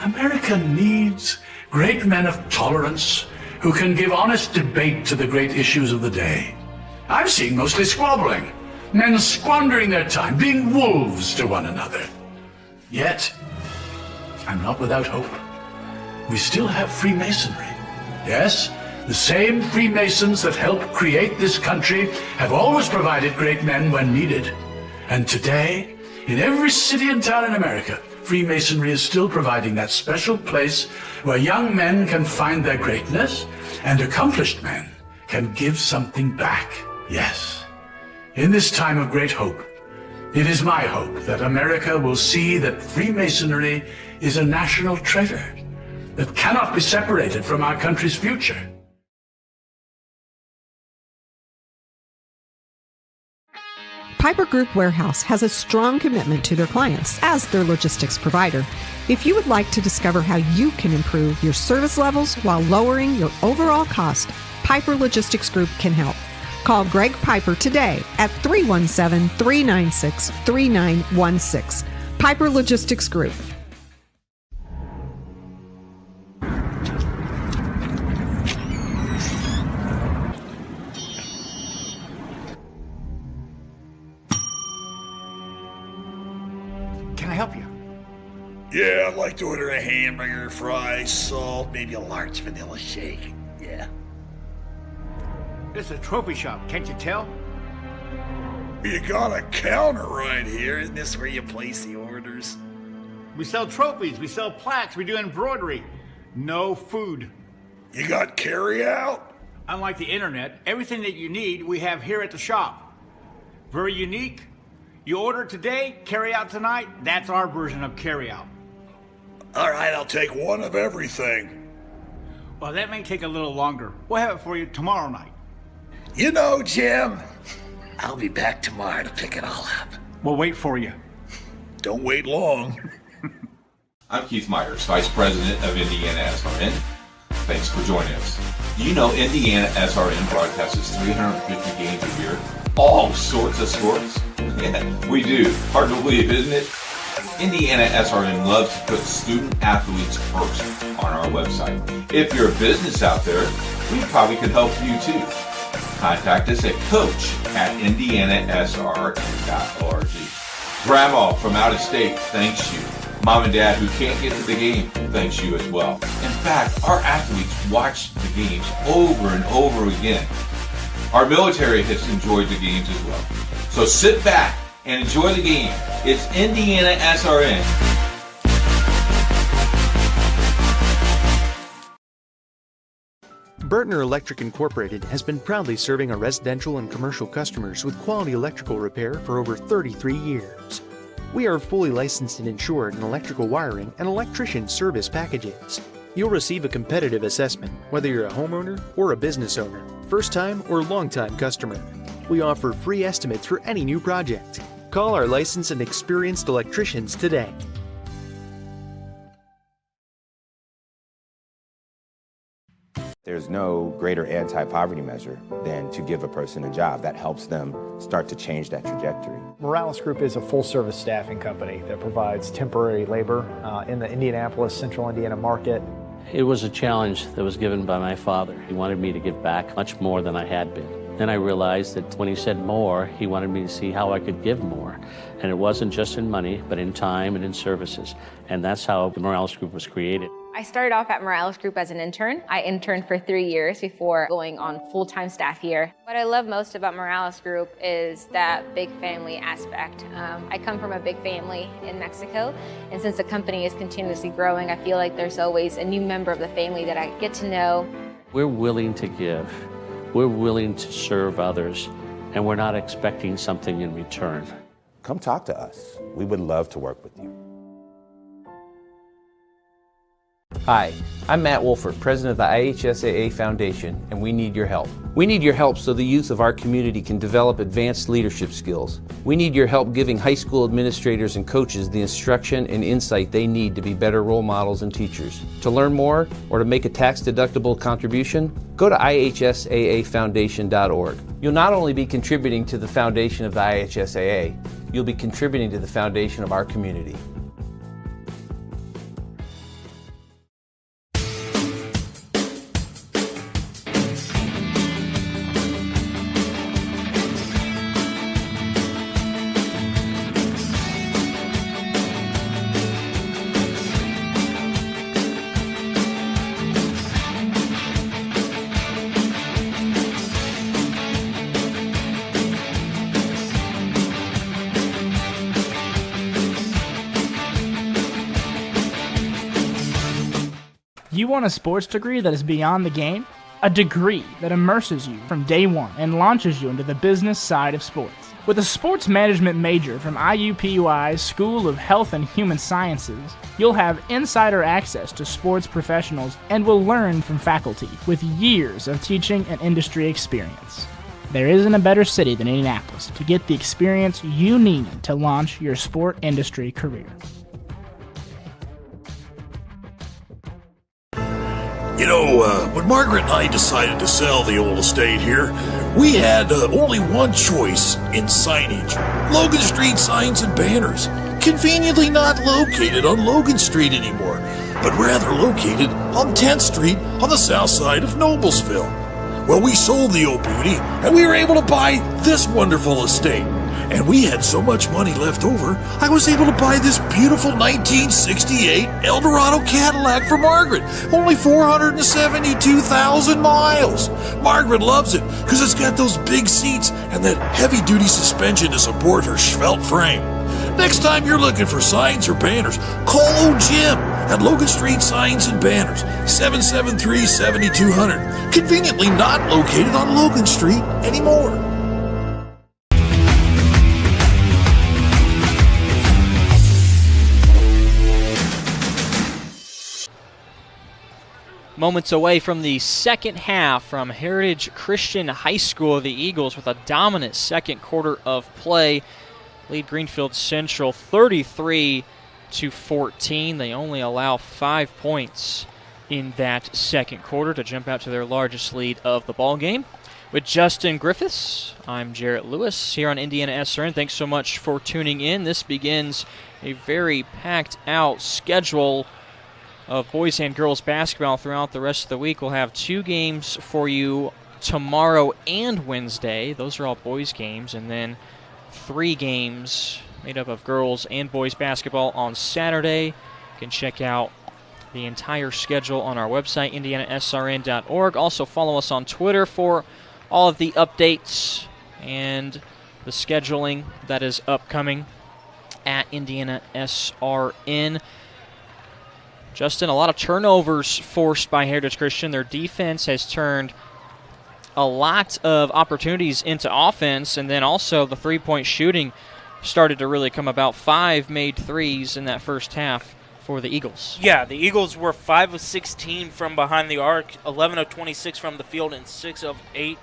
America needs great men of tolerance who can give honest debate to the great issues of the day. I'm seeing mostly squabbling. Men squandering their time, being wolves to one another. Yet, I'm not without hope. We still have Freemasonry. Yes, the same Freemasons that helped create this country have always provided great men when needed. And today, in every city and town in America, Freemasonry is still providing that special place where young men can find their greatness and accomplished men can give something back. Yes, in this time of great hope, it is my hope that America will see that Freemasonry is a national treasure that cannot be separated from our country's future. Piper Group Warehouse has a strong commitment to their clients as their logistics provider. If you would like to discover how you can improve your service levels while lowering your overall cost, Piper Logistics Group can help. Call Greg Piper today at 317-396-3916. Piper Logistics Group. Can I help you? Yeah, I'd like to order a hamburger, fries, salt, maybe a large vanilla shake. Yeah. This is a trophy shop, can't you tell? You got a counter right here. Isn't this where you place the orders? We sell trophies, we sell plaques, we do embroidery. No food. You got carry out? Unlike the internet, everything that you need we have here at the shop. Very unique. You order today, carry out tonight. That's our version of carry out. All right, I'll take one of everything. Well, that may take a little longer. We'll have it for you tomorrow night. You know, Jim, I'll be back tomorrow to pick it all up. We'll wait for you. Don't wait long. I'm Keith Myers, Vice President of IndianaSRN. Thanks for joining us. You know IndianaSRN broadcasts 350 games a year, all sorts of sports. Yeah, we do. Hard to believe, isn't it? IndianaSRN loves to put student athletes first on our website. If you're a business out there, we probably could help you too. Contact us at coach@indianasrn.org. Grandma from out of state thanks you. Mom and Dad who can't get to the game thanks you as well. In fact, our athletes watch the games over and over again. Our military has enjoyed the games as well. So sit back and enjoy the game. It's IndianaSRN. Bertner Electric Incorporated has been proudly serving our residential and commercial customers with quality electrical repair for over 33 years. We are fully licensed and insured in electrical wiring and electrician service packages. You'll receive a competitive assessment whether you're a homeowner or a business owner, first-time or long-time customer. We offer free estimates for any new project. Call our licensed and experienced electricians today. There's no greater anti-poverty measure than to give a person a job. That helps them start to change that trajectory. Morales Group is a full-service staffing company that provides temporary labor in the Indianapolis, Central Indiana market. It was a challenge that was given by my father. He wanted me to give back much more than I had been. Then I realized that when he said more, he wanted me to see how I could give more. And it wasn't just in money, but in time and in services. And that's how the Morales Group was created. I started off at Morales Group as an intern. I interned for 3 years before going on full-time staff here. What I love most about Morales Group is that big family aspect. I come from a big family in Mexico, and since the company is continuously growing, I feel like there's always a new member of the family that I get to know. We're willing to give. We're willing to serve others, and we're not expecting something in return. Come talk to us. We would love to work with you. Hi, I'm Matt Wolford, president of the IHSAA Foundation, and we need your help. We need your help so the youth of our community can develop advanced leadership skills. We need your help giving high school administrators and coaches the instruction and insight they need to be better role models and teachers. To learn more or to make a tax-deductible contribution, go to IHSAAFoundation.org. You'll not only be contributing to the foundation of the IHSAA, you'll be contributing to the foundation of our community. You want a sports degree that is beyond the game? A degree that immerses you from day one and launches you into the business side of sports. With a sports management major from IUPUI's School of Health and Human Sciences, you'll have insider access to sports professionals and will learn from faculty with years of teaching and industry experience. There isn't a better city than Indianapolis to get the experience you need to launch your sport industry career. You know, when Margaret and I decided to sell the old estate here, we had only one choice in signage. Logan Street signs and banners. Conveniently not located on Logan Street anymore, but rather located on 10th Street on the south side of Noblesville. Well, we sold the old beauty, and we were able to buy this wonderful estate. And we had so much money left over, I was able to buy this beautiful 1968 Eldorado Cadillac for Margaret. Only 472,000 miles. Margaret loves it because it's got those big seats and that heavy-duty suspension to support her svelte frame. Next time you're looking for signs or banners, call old Jim at Logan Street Signs and Banners, 773-7200. Conveniently not located on Logan Street anymore. Moments away from the second half from Heritage Christian High School, the Eagles with a dominant second quarter of play lead Greenfield Central 33-14. They only allow 5 points in that second quarter to jump out to their largest lead of the ball game. With Justin Griffiths, I'm Jarrett Lewis here on IndianaSRN. Thanks so much for tuning in. This begins a very packed out schedule of boys and girls basketball throughout the rest of the week. We'll have 2 games for you tomorrow and Wednesday. Those are all boys games. And then 3 games made up of girls and boys basketball on Saturday. You can check out the entire schedule on our website, IndianaSRN.org. Also follow us on Twitter for all of the updates and the scheduling that is upcoming at IndianaSRN. Justin, a lot of turnovers forced by Heritage Christian. Their defense has turned a lot of opportunities into offense, and then also the three-point shooting started to really come about. 5 made threes in that first half for the Eagles. Yeah, the Eagles were 5 of 16 from behind the arc, 11 of 26 from the field, and 6 of 8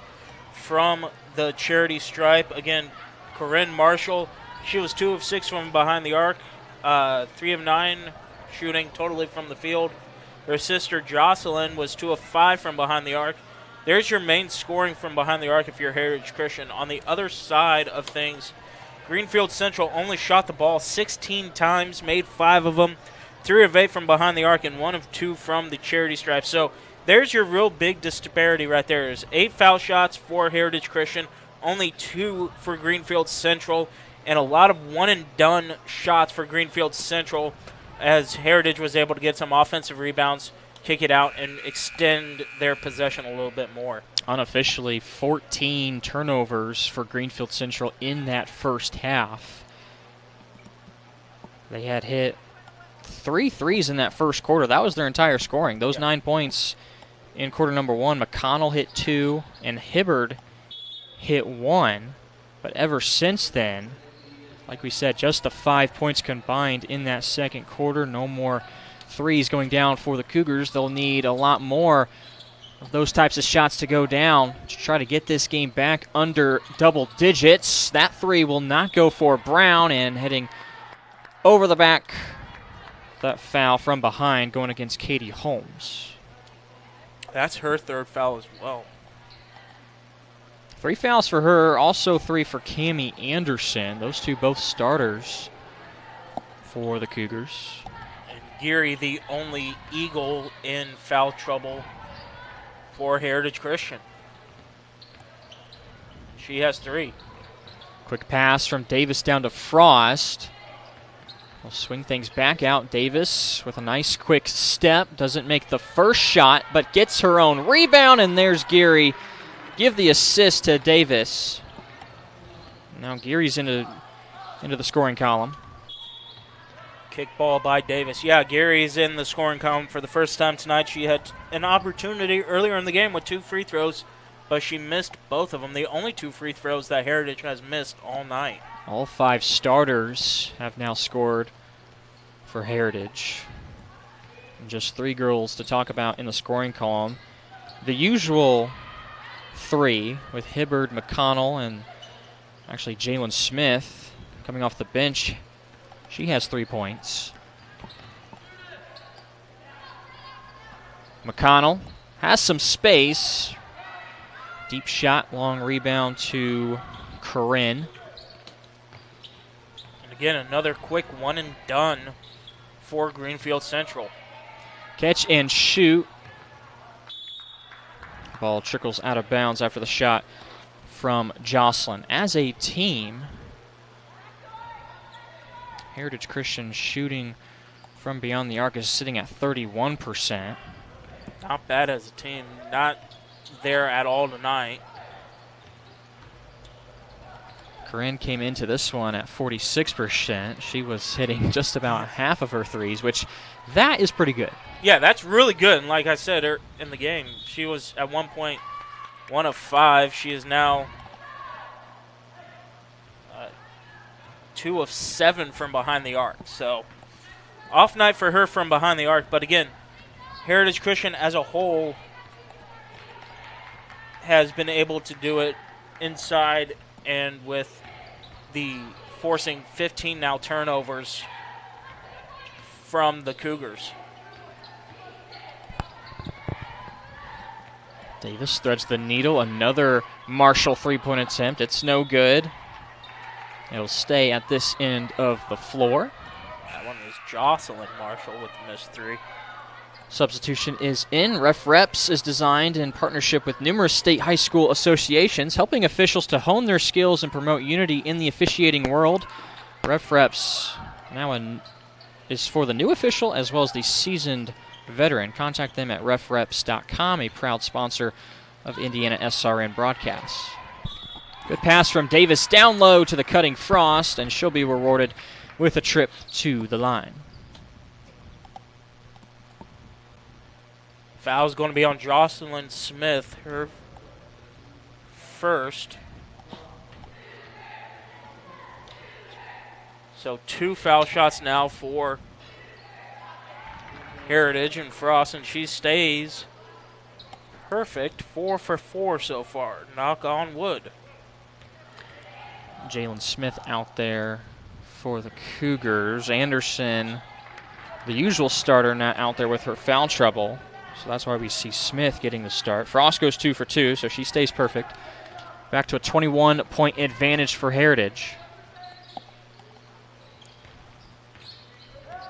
from the charity stripe. Again, Corinne Marshall, she was 2 of 6 from behind the arc, 3 of 9 shooting totally from the field. Her sister Jocelyn was 2 of 5 from behind the arc. There's your main scoring from behind the arc if you're Heritage Christian. On the other side of things, Greenfield Central only shot the ball 16 times, made 5 of them, 3 of 8 from behind the arc, and 1 of 2 from the charity stripe. So there's your real big disparity right there. There's 8 foul shots for Heritage Christian, only 2 for Greenfield Central, and a lot of one-and-done shots for Greenfield Central, as Heritage was able to get some offensive rebounds, kick it out, and extend their possession a little bit more. Unofficially, 14 turnovers for Greenfield Central in that first half. They had hit 3 threes in that first quarter. That was their entire scoring. Those 9 points in quarter number 1. McConnell hit 2, and Hibbard hit 1. But ever since then, like we said, just the 5 points combined in that second quarter. No more threes going down for the Cougars. They'll need a lot more of those types of shots to go down to try to get this game back under double digits. That 3 will not go for Brown, and heading over the back, that foul from behind going against Katie Holmes. That's her 3rd foul as well. 3 fouls for her, also 3 for Cammie Anderson. Those 2 both starters for the Cougars. And Geary, the only Eagle in foul trouble for Heritage Christian. She has 3. Quick pass from Davis down to Frost. We'll swing things back out. Davis with a nice quick step. Doesn't make the first shot, but gets her own rebound, and there's Geary. Give the assist to Davis. Now Geary's into the scoring column. Kick ball by Davis. Yeah, Gary's in the scoring column for the first time tonight. She had an opportunity earlier in the game with 2 free throws, but she missed both of them. The only 2 free throws that Heritage has missed all night. All 5 starters have now scored for Heritage. And just 3 girls to talk about in the scoring column. The usual 3 with Hibbard, McConnell, and actually Jalen Smith coming off the bench. She has 3 points. McConnell has some space. Deep shot, long rebound to Corinne. And again, another quick one and done for Greenfield Central. Catch and shoot. Ball trickles out of bounds after the shot from Jocelyn. As a team, Heritage Christian shooting from beyond the arc is sitting at 31%. Not bad as a team. Not there at all tonight. Corinne came into this one at 46%. She was hitting just about half of her threes, which that is pretty good. Yeah, that's really good. And like I said in the game, she was at one point 1 of 5. She is now 2 of 7 from behind the arc. So off night for her from behind the arc. But again, Heritage Christian as a whole has been able to do it inside and with the forcing 15 now turnovers from the Cougars. Davis threads the needle. Another Marshall three-point attempt. It's no good. It'll stay at this end of the floor. That one was Jocelyn Marshall with the missed 3. Substitution is in. Ref Reps is designed in partnership with numerous state high school associations, helping officials to hone their skills and promote unity in the officiating world. Ref Reps now is for the new official as well as the seasoned veteran. Contact them at refreps.com, a proud sponsor of IndianaSRN broadcasts. Good pass from Davis down low to the cutting Frost, and she'll be rewarded with a trip to the line. Foul's going to be on Jocelyn Smith, her first. So 2 foul shots now for Heritage and Frost, and she stays perfect. 4 for 4 so far. Knock on wood. Jalen Smith out there for the Cougars. Anderson, the usual starter, not out there with her foul trouble. So that's why we see Smith getting the start. Frost goes 2 for 2, so she stays perfect. Back to a 21-point advantage for Heritage.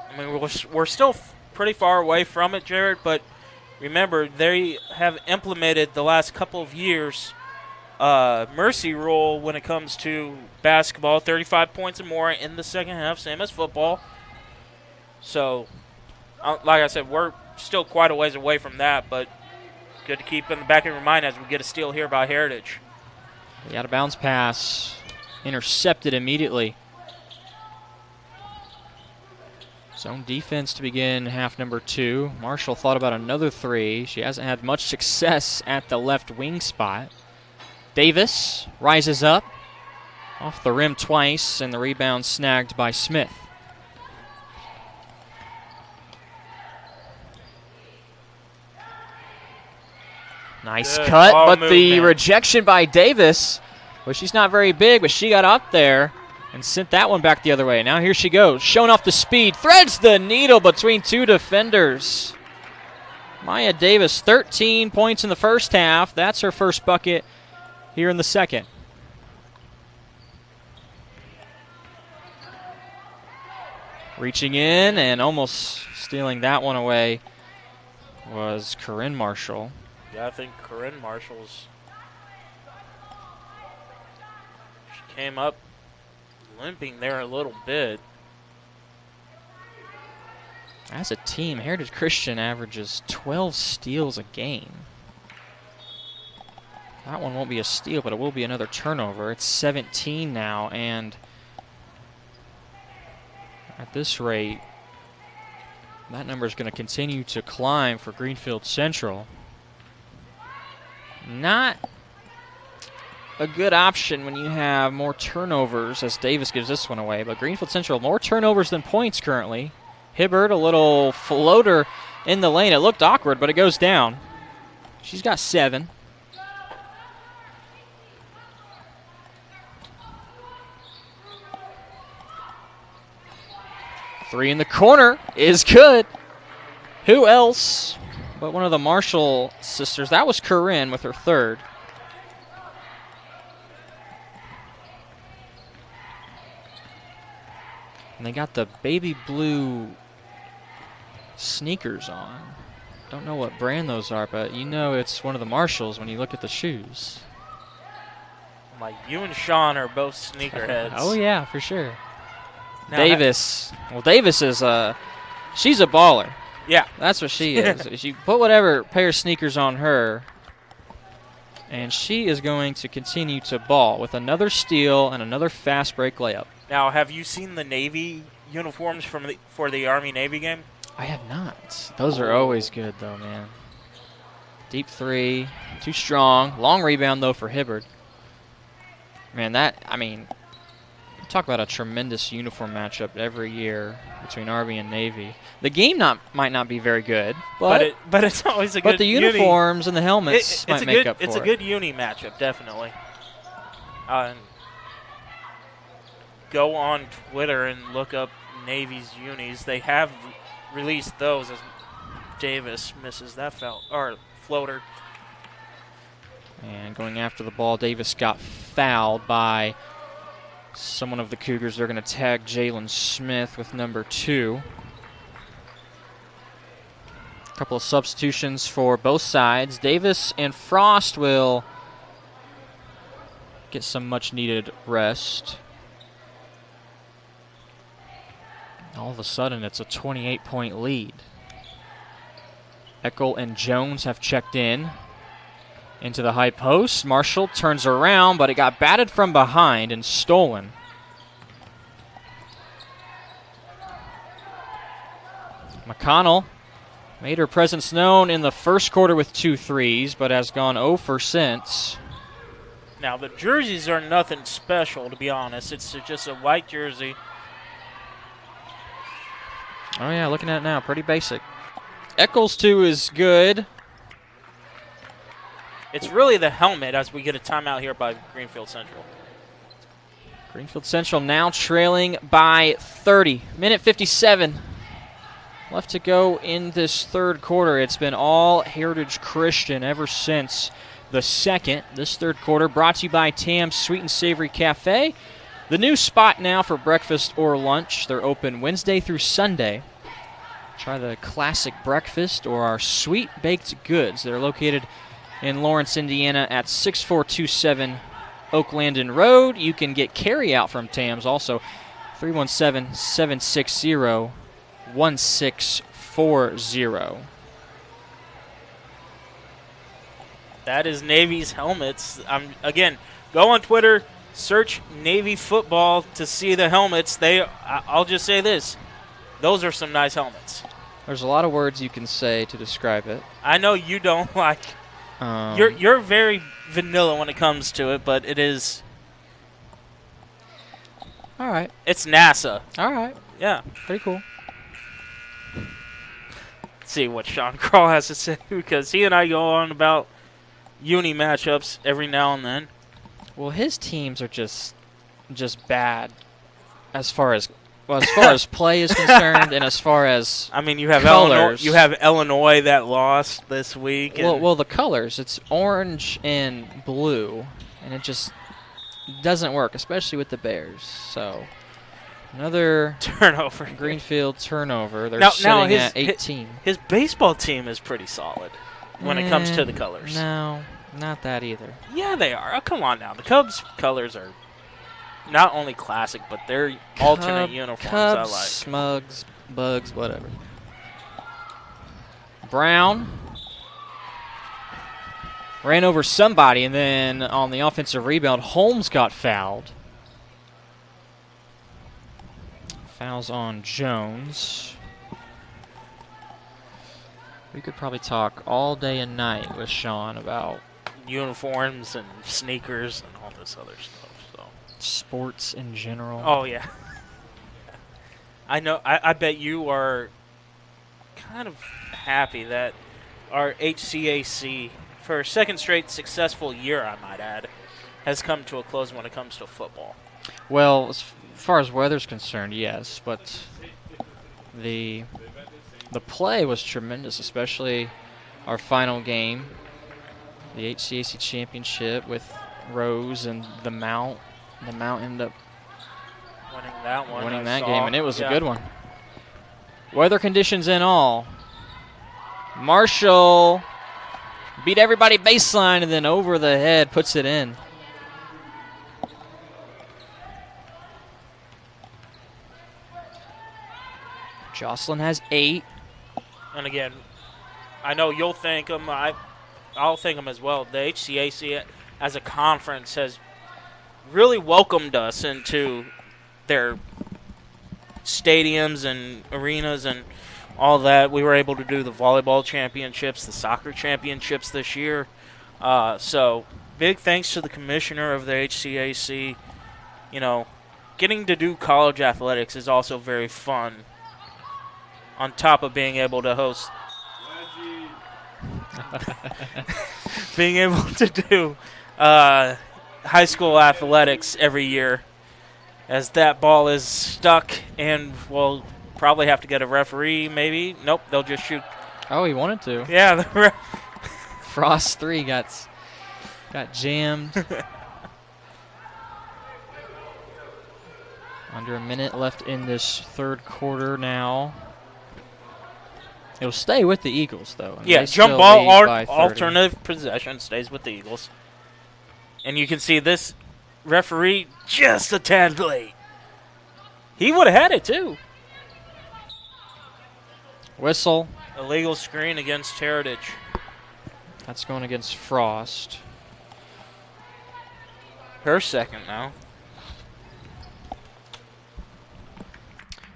I mean, we're still pretty far away from it, Jared, but remember, they have implemented the last couple of years mercy rule when it comes to basketball, 35 points or more in the second half, same as football. So, like I said, we're still quite a ways away from that, but good to keep in the back of your mind as we get a steal here by Heritage. The out-of-bounds pass intercepted immediately. Zone defense to begin half number 2. Marshall thought about another 3. She hasn't had much success at the left wing spot. Davis rises up off the rim twice, and the rebound snagged by Smith. Nice Good cut, ball but the movement. rejection by Davis. Well, she's not very big, but she got up there and sent that one back the other way. Now here she goes, showing off the speed, threads the needle between 2 defenders. Maya Davis, 13 points in the first half. That's her first bucket here in the second. Reaching in and almost stealing that one away was Corinne Marshall. Yeah, I think Corinne Marshall's. She came up limping there a little bit. As a team, Heritage Christian averages 12 steals a game. That one won't be a steal, but it will be another turnover. It's 17 now, and at this rate, That number is going to continue to climb for Greenfield Central. Not a good option when you have more turnovers, as Davis gives this one away. But Greenfield Central, more turnovers than points currently. Hibbert, a little floater in the lane. It looked awkward, but it goes down. She's got 7. Three in the corner is good. Who else but one of the Marshall sisters? That was Corinne with her 3rd. And they got the baby blue sneakers on. Don't know what brand those are, but you know it's one of the Marshalls when you look at the shoes. Like, you and Sean are both sneakerheads. Oh, yeah, for sure. Now Davis. Well, Davis is she's a baller. Yeah. That's what she is. You put whatever pair of sneakers on her, and she is going to continue to ball with another steal and another fast break layup. Now, have you seen the Navy uniforms for the Army-Navy game? I have not. Those are always good, though, man. Deep 3, too strong. Long rebound, though, for Hibbert. Man, talk about a tremendous uniform matchup every year between Army and Navy. The game might not be very good, but it's always a good. But the uniforms and the helmets might make up for it. It's a good uni matchup, definitely. Go on Twitter and look up Navy's unis. They have released those as Davis misses that floater. And going after the ball, Davis got fouled by someone of the Cougars. They're going to tag Jalen Smith with number 2. A couple of substitutions for both sides. Davis and Frost will get some much-needed rest. All of a sudden, it's a 28-point lead. Eckel and Jones have checked in. Into the high post. Marshall turns around, but it got batted from behind and stolen. McConnell made her presence known in the first quarter with 2 threes, but has gone 0 for since. Now, the jerseys are nothing special, to be honest. It's just a white jersey. Oh, yeah, looking at it now, pretty basic. Eccles, too, is good. It's really the helmet as we get a timeout here by Greenfield Central. Greenfield Central now trailing by 30. Minute 57 left to go in this third quarter. It's been all Heritage Christian ever since the second. This third quarter brought to you by Tam's Sweet and Savory Cafe. The new spot now for breakfast or lunch. They're open Wednesday through Sunday. Try the classic breakfast or our sweet baked goods. They're located in Lawrence, Indiana at 6427 Oaklandon Road. You can get carry out from Tam's also 317-760-1640. That is Navy's helmets. Again, go on Twitter, search Navy football to see the helmets. I'll just say this. Those are some nice helmets. There's a lot of words you can say to describe it. I know you don't like. You're very vanilla when it comes to it, but it is. All right. It's NASA. All right. Yeah. Pretty cool. Let's see what Sean Crawl has to say, because he and I go on about uni matchups every now and then. Well, his teams are just bad as far as play is concerned, and as far as you have colors. Illinois that lost this week. Well, the colors, it's orange and blue, and it just doesn't work, especially with the Bears. So another turnover. Greenfield turnover. They're sitting at 18. His baseball team is pretty solid when it comes to the colors. No, not that either. Yeah, they are. Oh, come on now. The Cubs colors are not only classic, but they're alternate uniforms. Cubs, I like. Smugs, Bugs, whatever. Brown ran over somebody, and then on the offensive rebound, Holmes got fouled. Fouls on Jones. We could probably talk all day and night with Sean about uniforms and sneakers and all this other stuff. So sports in general. Oh, yeah. I know. I bet you are kind of happy that our HCAC, for a second straight successful year, I might add, has come to a close when it comes to football. Well, as far as weather's concerned, yes, but the play was tremendous, especially our final game, the HCAC championship with Rose and the Mount. The Mount ended up winning that game, and it was a good one. Weather conditions and all. Marshall beat everybody baseline and then over the head puts it in. Jocelyn has 8. And again, I know you'll thank them. I'll thank them as well. The HCAC as a conference has really welcomed us into their stadiums and arenas and all that. We were able to do the volleyball championships, the soccer championships this year. So big thanks to the commissioner of the HCAC. You know, getting to do college athletics is also very fun, on top of being able to host being able to do high school athletics every year, as that ball is stuck and we'll probably have to get a referee maybe. Nope, they'll just shoot. Oh, he wanted to. Yeah. Frost 3 got jammed. Under a minute left in this third quarter now. It'll stay with the Eagles, though. Yeah, jump ball, alternative possession stays with the Eagles. And you can see this referee just a tad late. He would have had it, too. Whistle. Illegal screen against Heritage. That's going against Frost. Her second now.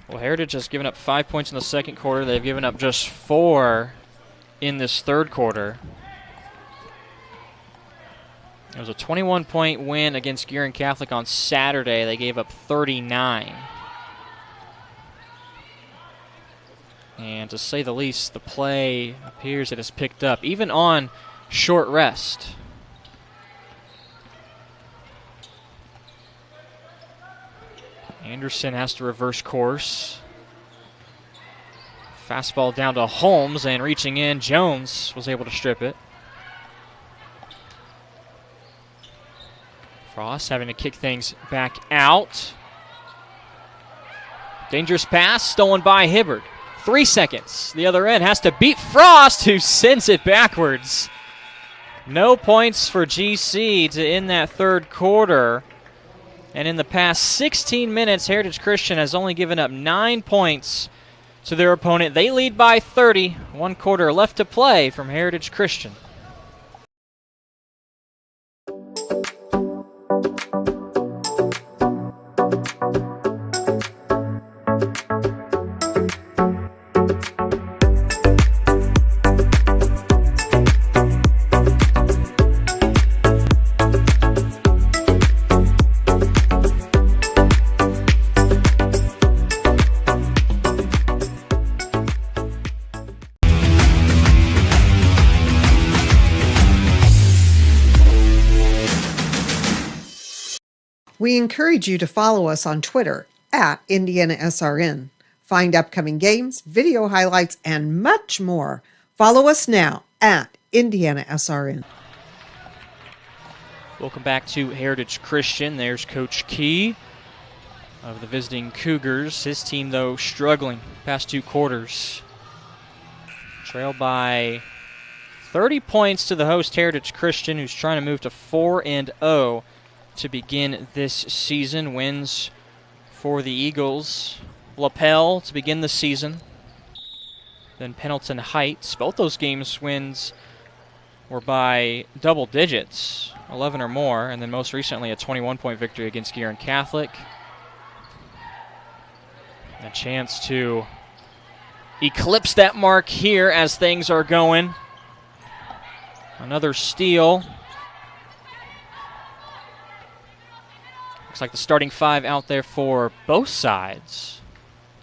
Well, Heritage has given up 5 points in the second quarter. They've given up just 4 in this third quarter. It was a 21-point win against Gearin Catholic on Saturday. They gave up 39. And to say the least, the play appears it has picked up, even on short rest. Anderson has to reverse course. Fastball down to Holmes, and reaching in, Jones was able to strip it. Frost having to kick things back out. Dangerous pass, stolen by Hibbard. 3 seconds. The other end has to beat Frost, who sends it backwards. No points for GC to end that third quarter. And in the past 16 minutes, Heritage Christian has only given up 9 points to their opponent. They lead by 30. 1 quarter left to play from Heritage Christian. We encourage you to follow us on Twitter at IndianaSRN. Find upcoming games, video highlights, and much more. Follow us now at IndianaSRN. Welcome back to Heritage Christian. There's Coach Key of the visiting Cougars. His team, though, struggling past 2 quarters. Trailed by 30 points to the host Heritage Christian, who's trying to move to 4-0 to begin this season. Wins for the Eagles. Lapel to begin the season. Then Pendleton Heights. Both those games wins were by double digits, 11 or more, and then most recently a 21-point victory against Gearin Catholic. A chance to eclipse that mark here as things are going. Another steal. Looks like the starting 5 out there for both sides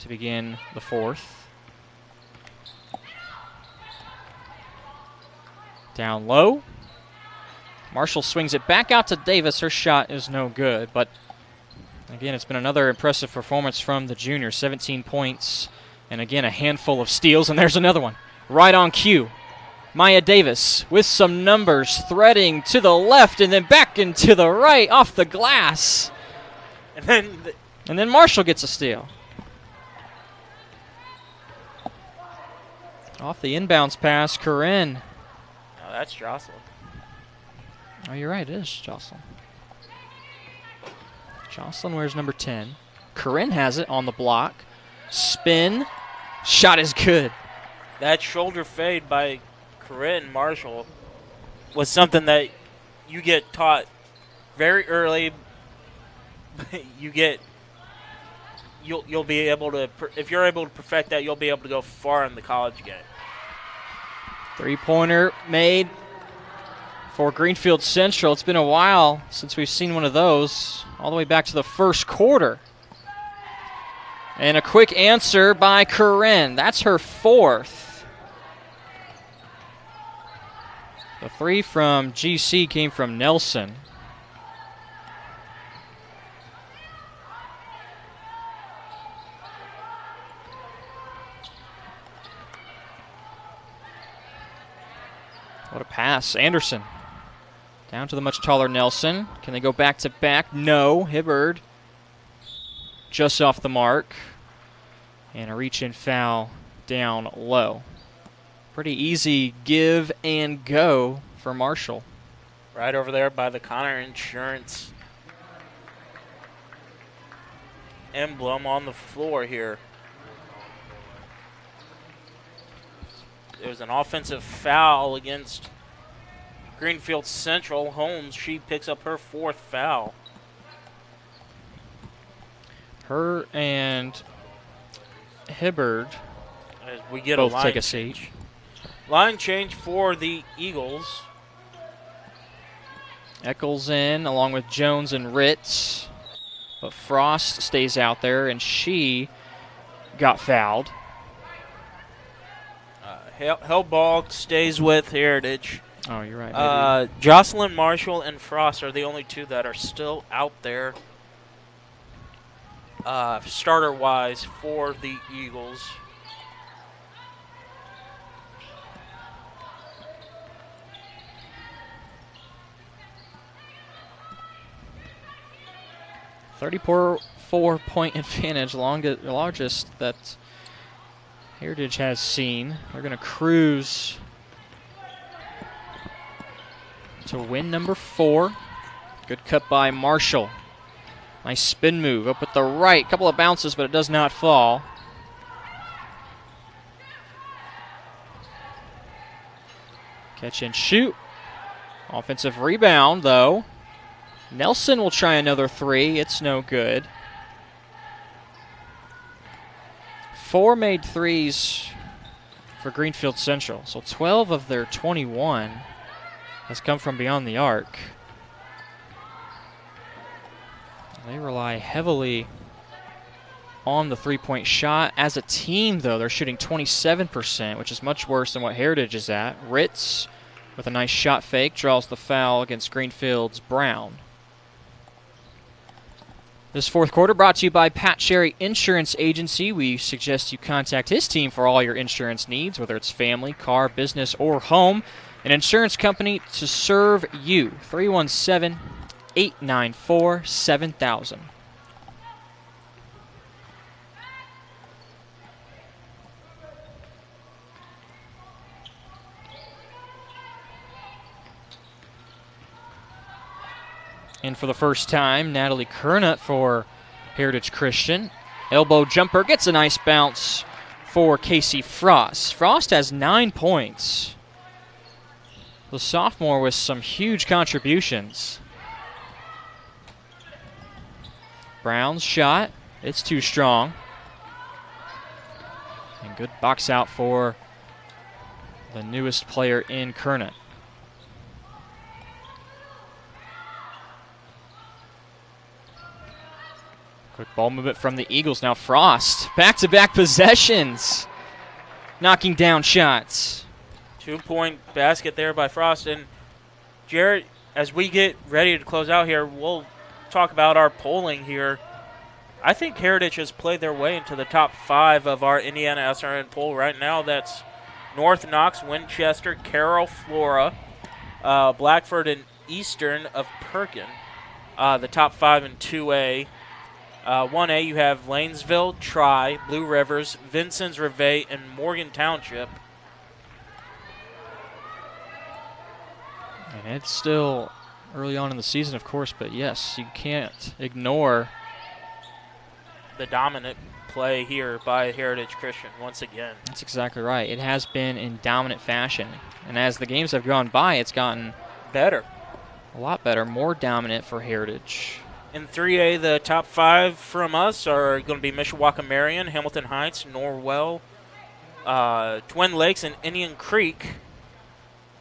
to begin the fourth. Down low. Marshall swings it back out to Davis. Her shot is no good, but again, it's been another impressive performance from the junior. 17 points, and again, a handful of steals, and there's another one. Right on cue. Maya Davis with some numbers, threading to the left and then back into the right off the glass. And then Marshall gets a steal. Off the inbounds pass, Corinne. Oh, that's Jocelyn. Oh, you're right, it is Jocelyn. Jocelyn wears number 10. Corinne has it on the block. Spin. Shot is good. That shoulder fade by Corinne Marshall was something that you get taught very early. You'll be able to, if you're able to perfect that, you'll be able to go far in the college game. Three-pointer made for Greenfield Central. It's been a while since we've seen one of those, all the way back to the first quarter. And a quick answer by Corinne. That's her fourth. The three from GC came from Nelson. What a pass. Anderson down to the much taller Nelson. Can they go back to back? No. Hibbard just off the mark. And a reach-in foul down low. Pretty easy give and go for Marshall. Right over there by the Connor Insurance emblem on the floor here. There was an offensive foul against Greenfield Central. Holmes, she picks up her fourth foul. Her and Hibbard as we get both a line take a change. seat. Line change for the Eagles. Eccles in along with Jones and Ritz. But Frost stays out there, and she got fouled. Hellball stays with Heritage. Oh, you're right. Jocelyn Marshall and Frost are the only two that are still out there starter-wise for the Eagles. .4-point advantage, largest that Heritage has seen. They're going to cruise to win number 4. Good cut by Marshall. Nice spin move up with the right. Couple of bounces, but it does not fall. Catch and shoot. Offensive rebound, though. Nelson will try another three. It's no good. 4 made threes for Greenfield Central. So 12 of their 21 has come from beyond the arc. They rely heavily on the three-point shot. As a team, though, they're shooting 27%, which is much worse than what Heritage is at. Ritz, with a nice shot fake, draws the foul against Greenfield's Brown. This fourth quarter brought to you by Pat Sherry Insurance Agency. We suggest you contact his team for all your insurance needs, whether it's family, car, business, or home. An insurance company to serve you. 317-894-7000. And for the first time, Natalie Kernut for Heritage Christian. Elbow jumper, gets a nice bounce for Casey Frost. Frost has 9 points. The sophomore with some huge contributions. Brown's shot, it's too strong. And good box out for the newest player in Kernet. Quick ball movement from the Eagles. Now Frost. Back-to-back possessions. Knocking down shots. 2-point basket there by Frost. And Jarrett, as we get ready to close out here, we'll talk about our polling here. I think Heritage has played their way into the top 5 of our IndianaSRN poll right now. That's North Knox, Winchester, Carroll, Flora, Blackford, and Eastern of Perkin. The top 5 in 2A. 1A, you have Lanesville, Tri, Blue Rivers, Vincennes, Reveille, and Morgan Township. And it's still early on in the season, of course, but yes, you can't ignore the dominant play here by Heritage Christian once again. That's exactly right. It has been in dominant fashion. And as the games have gone by, it's gotten better. A lot better, more dominant for Heritage. In 3A, the top 5 from us are going to be Mishawaka Marion, Hamilton Heights, Norwell, Twin Lakes, and Indian Creek.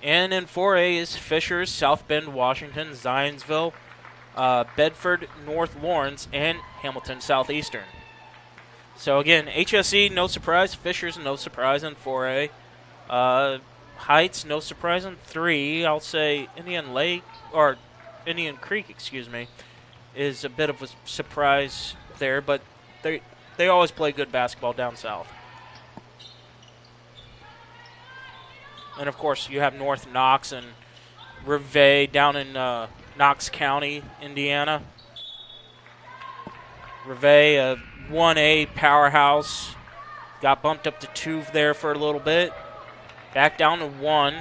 And in 4A is Fishers, South Bend, Washington, Zionsville, Bedford, North Lawrence, and Hamilton Southeastern. So again, HSE, no surprise. Fishers, no surprise in 4A. Heights, no surprise in 3. I'll say Indian Creek, excuse me, is a bit of a surprise there, but they always play good basketball down south. And, of course, you have North Knox and Reveille down in Knox County, Indiana. Reveille, a 1A powerhouse, got bumped up to 2 there for a little bit. Back down to 1.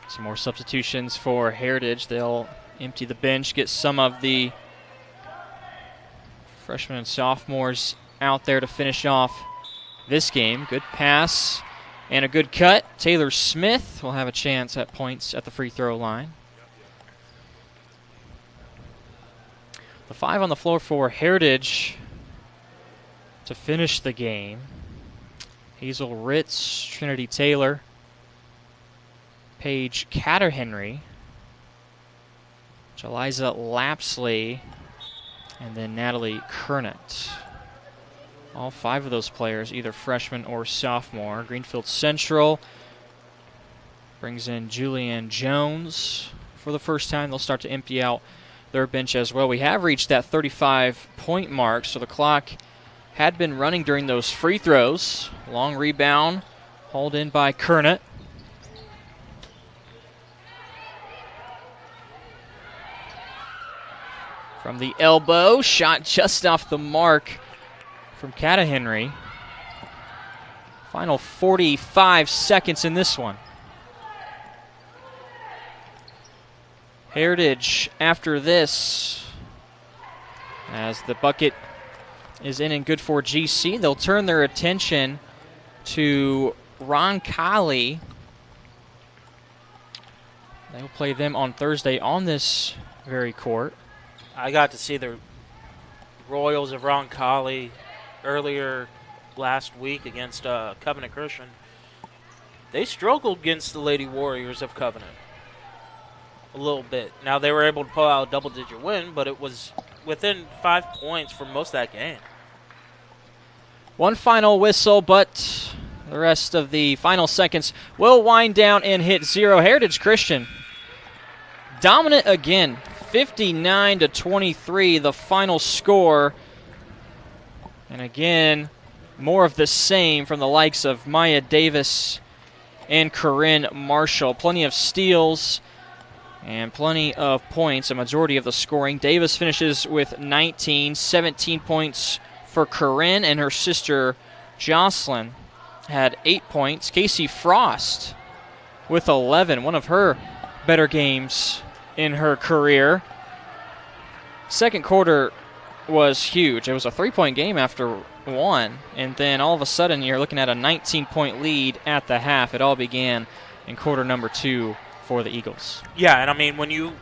Some more substitutions for Heritage. They'll empty the bench, get some of the freshmen and sophomores out there to finish off this game. Good pass and a good cut. Taylor Smith will have a chance at points at the free throw line. The 5 on the floor for Heritage to finish the game. Hazel Ritz, Trinity Taylor, Paige Catterhenry, Jeliza Lapsley, and then Natalie Kernet. All 5 of those players, either freshman or sophomore. Greenfield Central brings in Julianne Jones for the first time. They'll start to empty out their bench as well. We have reached that 35-point mark, so the clock had been running during those free throws. Long rebound, hauled in by Kernet. From the elbow, shot just off the mark from Catterhenry. Final 45 seconds in this one. Heritage after this, as the bucket is in and good for GC, they'll turn their attention to Roncalli. They'll play them on Thursday on this very court. I got to see the Royals of Roncalli earlier last week against Covenant Christian. They struggled against the Lady Warriors of Covenant a little bit. Now, they were able to pull out a double-digit win, but it was within 5 points for most of that game. One final whistle, but the rest of the final seconds will wind down and hit 0. Heritage Christian dominant again. 59-23, the final score. And again, more of the same from the likes of Maya Davis and Corinne Marshall. Plenty of steals and plenty of points, a majority of the scoring. Davis finishes with 19, 17 points for Corinne, and her sister Jocelyn had 8 points. Casey Frost with 11, one of her better games in her career. Second quarter was huge. It was a 3-point game after 1, and then all of a sudden you're looking at a 19-point lead at the half. It all began in quarter number 2 for the Eagles. Yeah, and I mean, when you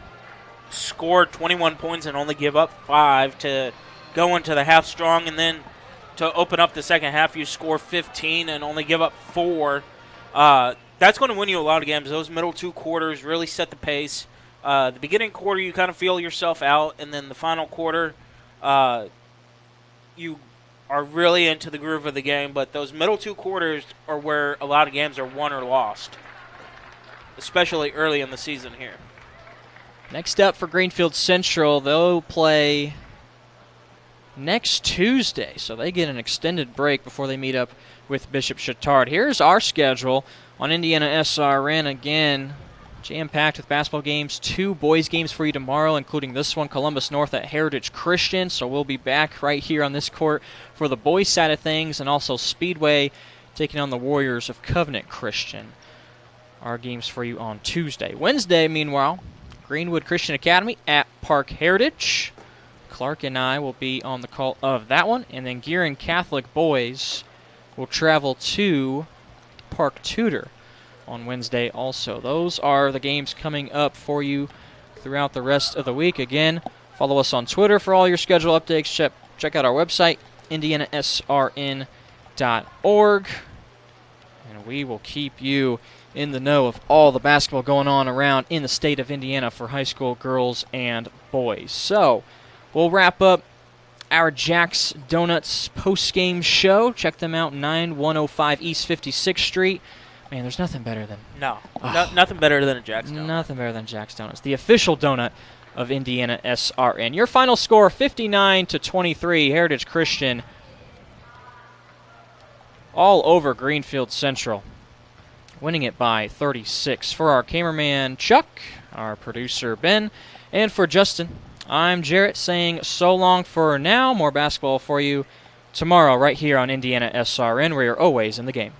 score 21 points and only give up 5 to go into the half strong, and then to open up the second half, you score 15 and only give up 4. That's going to win you a lot of games. Those middle 2 quarters really set the pace. The beginning quarter, you kind of feel yourself out, and then the final quarter, you are really into the groove of the game. But those middle 2 quarters are where a lot of games are won or lost, especially early in the season here. Next up for Greenfield Central, they'll play next Tuesday, so they get an extended break before they meet up with Bishop Chatard. Here's our schedule on IndianaSRN. Again, jam-packed with basketball games. 2 boys games for you tomorrow, including this one, Columbus North at Heritage Christian. So we'll be back right here on this court for the boys side of things, and also Speedway taking on the Warriors of Covenant Christian. Our games for you on Tuesday. Wednesday, meanwhile, Greenwood Christian Academy at Park Heritage. Clark and I will be on the call of that one. And then Gearin Catholic boys will travel to Park Tudor on Wednesday also. Those are the games coming up for you throughout the rest of the week. Again, follow us on Twitter for all your schedule updates. Check out our website, IndianaSRN.org. And we will keep you in the know of all the basketball going on around in the state of Indiana for high school girls and boys. So, we'll wrap up our Jack's Donuts post-game show. Check them out, 9105 East 56th Street. Man, there's nothing better than... Nothing better than a Jack's Donut. Nothing better than Jack's Donuts, the official donut of IndianaSRN. Your final score, 59-23, Heritage Christian all over Greenfield Central, winning it by 36. For our cameraman, Chuck, our producer, Ben, and for Justin, I'm Jarrett saying so long for now. More basketball for you tomorrow right here on IndianaSRN, where you're always in the game.